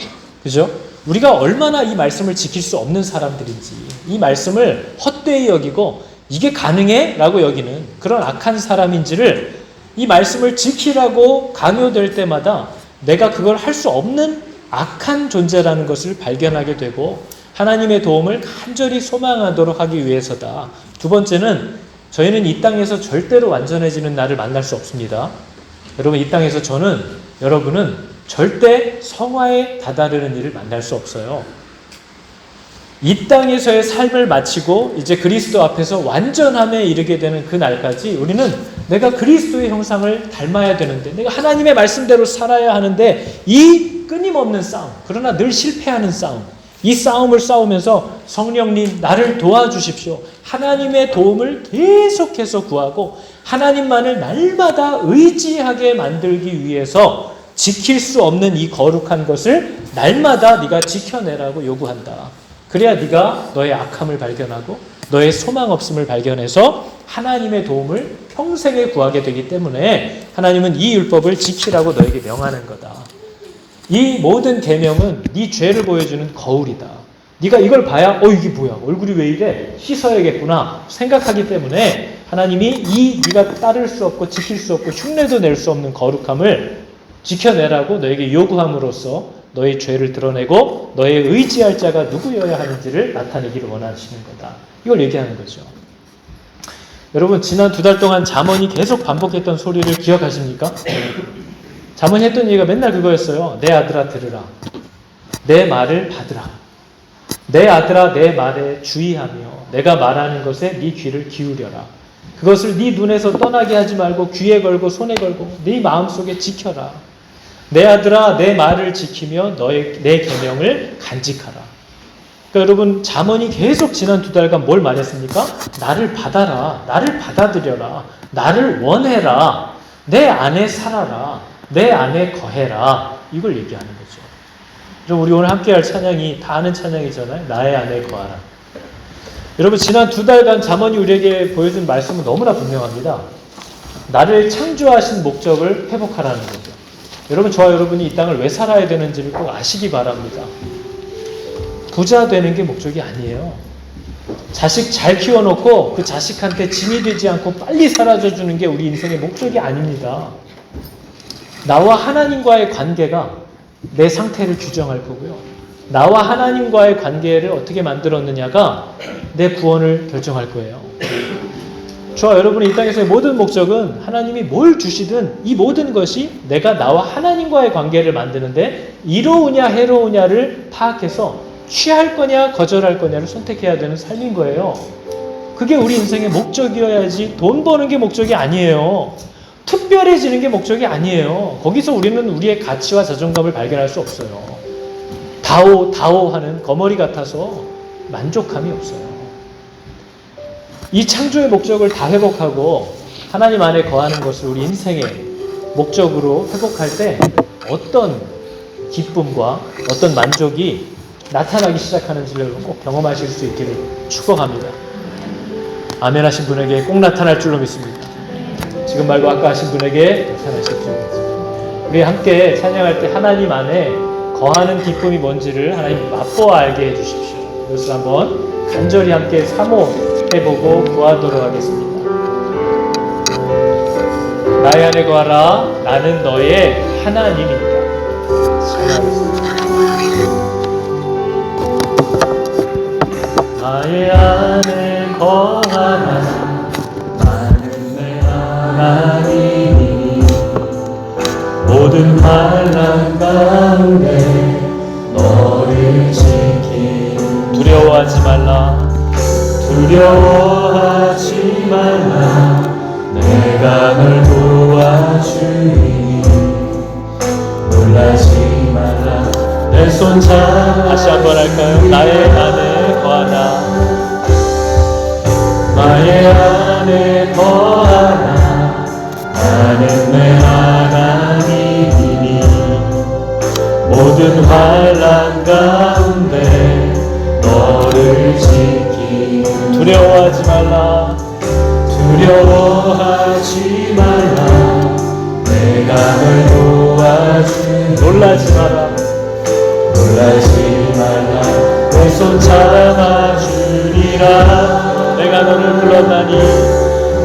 그죠? 우리가 얼마나 이 말씀을 지킬 수 없는 사람들인지, 이 말씀을 헛되이 여기고 이게 가능해? 라고 여기는 그런 악한 사람인지를 이 말씀을 지키라고 강요될 때마다 내가 그걸 할 수 없는 악한 존재라는 것을 발견하게 되고 하나님의 도움을 간절히 소망하도록 하기 위해서다. 두 번째는 저희는 이 땅에서 절대로 완전해지는 날을 만날 수 없습니다. 여러분 이 땅에서 여러분은 절대 성화에 다다르는 일을 만날 수 없어요. 이 땅에서의 삶을 마치고 이제 그리스도 앞에서 완전함에 이르게 되는 그 날까지 우리는 내가 그리스도의 형상을 닮아야 되는데, 내가 하나님의 말씀대로 살아야 하는데, 이 끊임없는 싸움, 그러나 늘 실패하는 싸움, 이 싸움을 싸우면서 성령님 나를 도와주십시오. 하나님의 도움을 계속해서 구하고 하나님만을 날마다 의지하게 만들기 위해서 지킬 수 없는 이 거룩한 것을 날마다 네가 지켜내라고 요구한다. 그래야 네가 너의 악함을 발견하고 너의 소망 없음을 발견해서 하나님의 도움을 평생에 구하게 되기 때문에 하나님은 이 율법을 지키라고 너에게 명하는 거다. 이 모든 계명은 네 죄를 보여주는 거울이다. 네가 이걸 봐야 이게 뭐야? 얼굴이 왜 이래? 씻어야겠구나 생각하기 때문에 하나님이 이 네가 따를 수 없고 지킬 수 없고 흉내도 낼 수 없는 거룩함을 지켜내라고 너에게 요구함으로써 너의 죄를 드러내고 너의 의지할 자가 누구여야 하는지를 나타내기를 원하시는 거다. 이걸 얘기하는 거죠. 여러분 지난 2달 동안 잠언이 계속 반복했던 소리를 기억하십니까? 잠언이 했던 얘기가 맨날 그거였어요. 내 아들아 들으라. 내 말을 받으라. 내 아들아 내 말에 주의하며 내가 말하는 것에 네 귀를 기울여라. 그것을 네 눈에서 떠나게 하지 말고 귀에 걸고 손에 걸고 네 마음속에 지켜라. 내 아들아 내 말을 지키며 내 계명을 간직하라. 그러니까 여러분 잠언이 계속 지난 2달간 뭘 말했습니까? 나를 받아라. 나를 받아들여라. 나를 원해라. 내 안에 살아라. 내 안에 거해라. 이걸 얘기하는 거죠. 우리 오늘 함께할 찬양이 다 아는 찬양이잖아요. 나의 안에 거하라. 여러분 지난 2달간 잠언이 우리에게 보여준 말씀은 너무나 분명합니다. 나를 창조하신 목적을 회복하라는 거죠. 여러분 저와 여러분이 이 땅을 왜 살아야 되는지를 꼭 아시기 바랍니다. 부자 되는 게 목적이 아니에요. 자식 잘 키워놓고 그 자식한테 짐이 되지 않고 빨리 사라져주는 게 우리 인생의 목적이 아닙니다. 나와 하나님과의 관계가 내 상태를 규정할 거고요. 나와 하나님과의 관계를 어떻게 만들었느냐가 내 구원을 결정할 거예요. 저와 여러분의 이 땅에서의 모든 목적은 하나님이 뭘 주시든 이 모든 것이 내가 나와 하나님과의 관계를 만드는데 이로우냐 해로우냐를 파악해서 취할 거냐 거절할 거냐를 선택해야 되는 삶인 거예요. 그게 우리 인생의 목적이어야지 돈 버는 게 목적이 아니에요. 특별해지는 게 목적이 아니에요. 거기서 우리는 우리의 가치와 자존감을 발견할 수 없어요. 다오 하는 거머리 같아서 만족감이 없어요. 이 창조의 목적을 다 회복하고 하나님 안에 거하는 것을 우리 인생의 목적으로 회복할 때 어떤 기쁨과 어떤 만족이 나타나기 시작하는지를 꼭 경험하실 수 있기를 축복합니다. 아멘 하신 분에게 꼭 나타날 줄로 믿습니다. 지금 말고 아까 하신 분에게 나타나실 줄로 믿습니다. 우리 함께 찬양할 때 하나님 안에 거하는 기쁨이 뭔지를 하나님 맛보아 알게 해주십시오. 이것을 한번 간절히 함께 사모해보고 구하도록 하겠습니다. 나의 안에 거하라. 나는 너의 하나님이니까. 나의 안에 거하라. 나는 내 하나님이니 모든 환난 가운데 너를 지키. 두려워하지 말라. 두려워하지 말라. 내가 널 도와주니 놀라지 말라. 내 손 잡아. 다시 한번 할까요? 나의 안에 거하라. 나의 안에 거하라. 나는 내 하나님이니 모든 환난 가운데 너를 지키. 두려워하지 말라. 두려워하지 말라. 내가 널 도와주니 놀라지 마라. 놀라지 말라. 내 손 잡아주리라. 내가 너를 불렀나니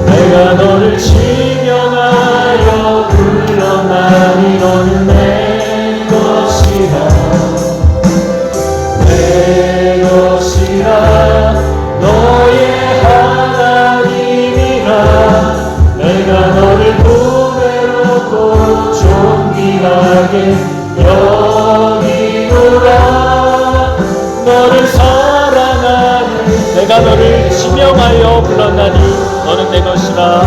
내가 너를 지명하여 불렀나니 너는 내 것이라. 내 것이라. 너의 하나님이라. 내가 너를 보배롭고 존귀하게 여기노라. 너를 사랑하는 내가 너를 지명하여 불렀나니 너는 내 것이라.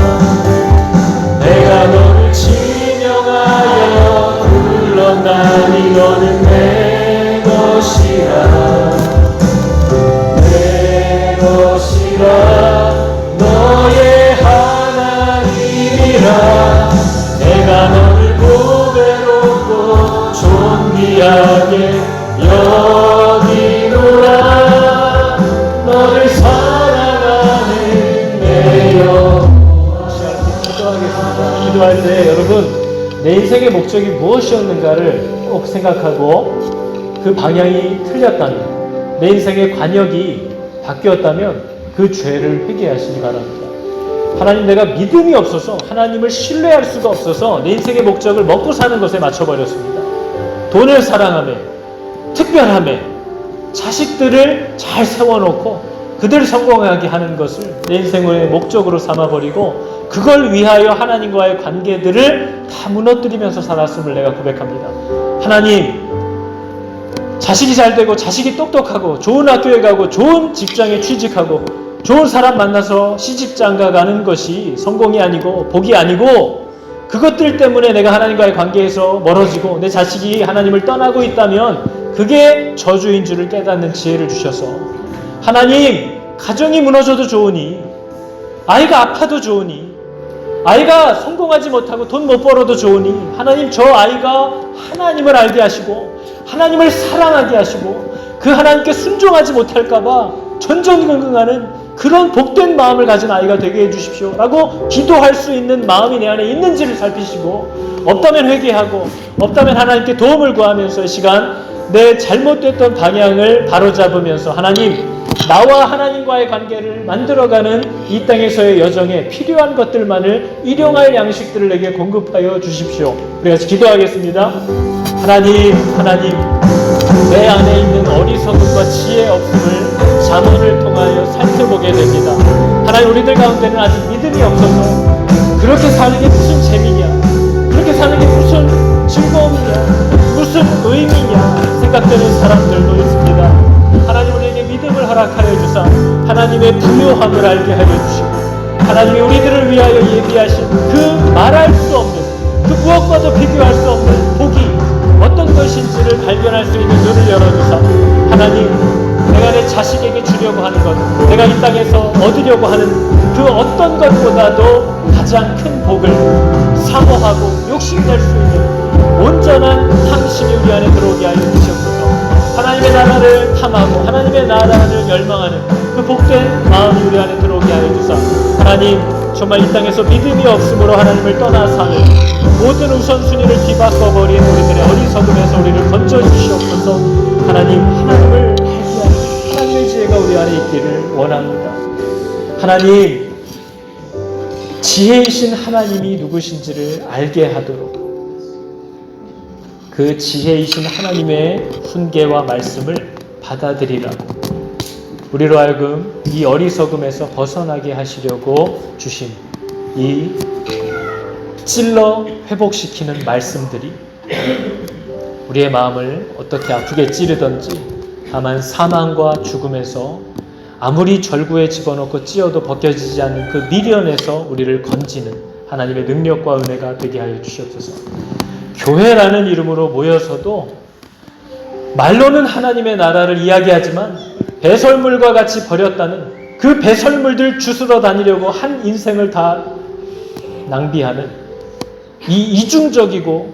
내가 너를 지명하여 불렀나니 너는 내 것이라. 내 것이라. 너의 하나님이라. 내가 너를 보배롭고 존귀하게 여기노라. 너를 사랑하는 내 영. 기도하겠습니다. 기도할 때 여러분 내 인생의 목적이 무엇이었는가를 꼭 생각하고 그 방향이 틀렸다면 내 인생의 관역이 바뀌었다면 그 죄를 회개하시기 바랍니다. 하나님 내가 믿음이 없어서 하나님을 신뢰할 수가 없어서 내 인생의 목적을 먹고 사는 것에 맞춰버렸습니다. 돈을 사랑하며 특별하며 자식들을 잘 세워놓고 그들 성공하게 하는 것을 내 인생의 목적으로 삼아버리고 그걸 위하여 하나님과의 관계들을 다 무너뜨리면서 살았음을 내가 고백합니다. 하나님, 자식이 잘 되고 자식이 똑똑하고 좋은 학교에 가고 좋은 직장에 취직하고 좋은 사람 만나서 시집장가 가는 것이 성공이 아니고 복이 아니고 그것들 때문에 내가 하나님과의 관계에서 멀어지고 내 자식이 하나님을 떠나고 있다면 그게 저주인 줄을 깨닫는 지혜를 주셔서 하나님, 가정이 무너져도 좋으니 아이가 아파도 좋으니 아이가 성공하지 못하고 돈 못 벌어도 좋으니 하나님 저 아이가 하나님을 알게 하시고 하나님을 사랑하게 하시고 그 하나님께 순종하지 못할까봐 전전긍긍하는 그런 복된 마음을 가진 아이가 되게 해주십시오 라고 기도할 수 있는 마음이 내 안에 있는지를 살피시고 없다면 회개하고 없다면 하나님께 도움을 구하면서 이 시간 내 잘못됐던 방향을 바로잡으면서 하나님 나와 하나님과의 관계를 만들어가는 이 땅에서의 여정에 필요한 것들만을 일용할 양식들을 내게 공급하여 주십시오. 우리 같이 기도하겠습니다. 하나님 내 안에 있는 어리석음과 지혜 없음을 잠언을 통하여 살펴보게 됩니다. 하나님, 우리들 가운데는 아직 믿음이 없어서 그렇게 사는 게 무슨 재미냐, 그렇게 사는 게 무슨 즐거움이냐, 무슨 의미냐 생각되는 사람들도 있습니다. 하나님, 우리에게 믿음을 허락하여 주사 하나님의 부요함을 알게 하여 주시고, 하나님이 우리들을 위하여 예비하신 그 말할 수 없는, 그 무엇과도 비교할 수 없는 복이 어떤 것인지를 발견할 수 있는 눈을 열어주사, 하나님, 내가 내 자식에게 주려고 하는 것, 내가 이 땅에서 얻으려고 하는 그 어떤 것보다도 가장 큰 복을 사모하고 욕심낼 수 있는 온전한 탐심이 우리 안에 들어오게 하여 주시옵소서. 하나님의 나라를 탐하고 하나님의 나라를 열망하는 그 복된 마음이 우리 안에 들어오게 하여 주사, 하나님, 정말 이 땅에서 믿음이 없으므로 하나님을 떠나 사는 모든 우선순위를 뒤바꿔버린 우리들의 어리석음에서 우리를 건져주시옵소서. 하나님, 하나님을 알게 하는 하나님의 지혜가 우리 안에 있기를 원합니다. 하나님, 지혜이신 하나님이 누구신지를 알게 하도록 그 지혜이신 하나님의 훈계와 말씀을 받아들이라고 우리로 하여금 이 어리석음에서 벗어나게 하시려고 주신 이 찔러 회복시키는 말씀들이 우리의 마음을 어떻게 아프게 찌르던지, 다만 사망과 죽음에서 아무리 절구에 집어넣고 찧어도 벗겨지지 않는 그 미련에서 우리를 건지는 하나님의 능력과 은혜가 되게 하여 주시옵소서. 교회라는 이름으로 모여서도 말로는 하나님의 나라를 이야기하지만 배설물과 같이 버렸다는 그 배설물들 주스러 다니려고 한 인생을 다 낭비하는 이 이중적이고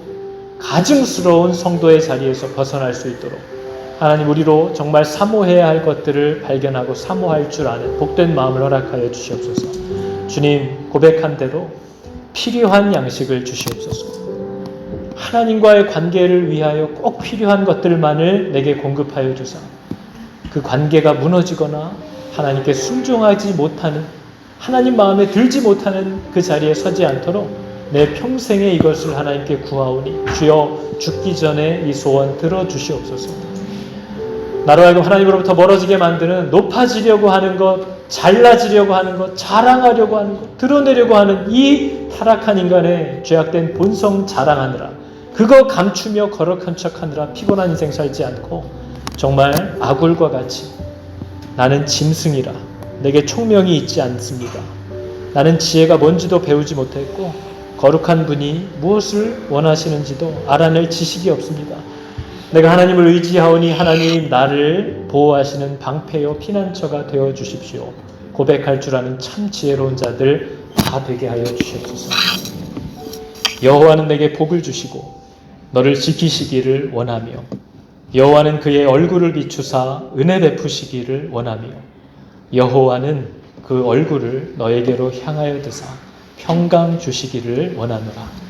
가증스러운 성도의 자리에서 벗어날 수 있도록 하나님, 우리로 정말 사모해야 할 것들을 발견하고 사모할 줄 아는 복된 마음을 허락하여 주시옵소서. 주님, 고백한 대로 필요한 양식을 주시옵소서. 하나님과의 관계를 위하여 꼭 필요한 것들만을 내게 공급하여 주사, 그 관계가 무너지거나 하나님께 순종하지 못하는, 하나님 마음에 들지 못하는 그 자리에 서지 않도록 내 평생에 이것을 하나님께 구하오니 주여, 죽기 전에 이 소원 들어주시옵소서. 나로 하여금 하나님으로부터 멀어지게 만드는, 높아지려고 하는 것, 잘나지려고 하는 것, 자랑하려고 하는 것, 드러내려고 하는 이 타락한 인간의 죄악된 본성 자랑하느라, 그거 감추며 거룩한 척하느라 피곤한 인생 살지 않고 정말 아굴과 같이 나는 짐승이라 내게 총명이 있지 않습니다. 나는 지혜가 뭔지도 배우지 못했고 거룩한 분이 무엇을 원하시는지도 알아낼 지식이 없습니다. 내가 하나님을 의지하오니 하나님 나를 보호하시는 방패요 피난처가 되어 주십시오. 고백할 줄 아는 참 지혜로운 자들 다 되게 하여 주시옵소서. 여호와는 내게 복을 주시고 너를 지키시기를 원하며 여호와는 그의 얼굴을 비추사 은혜 베푸시기를 원하며 여호와는 그 얼굴을 너에게로 향하여 드사 평강 주시기를 원하노라.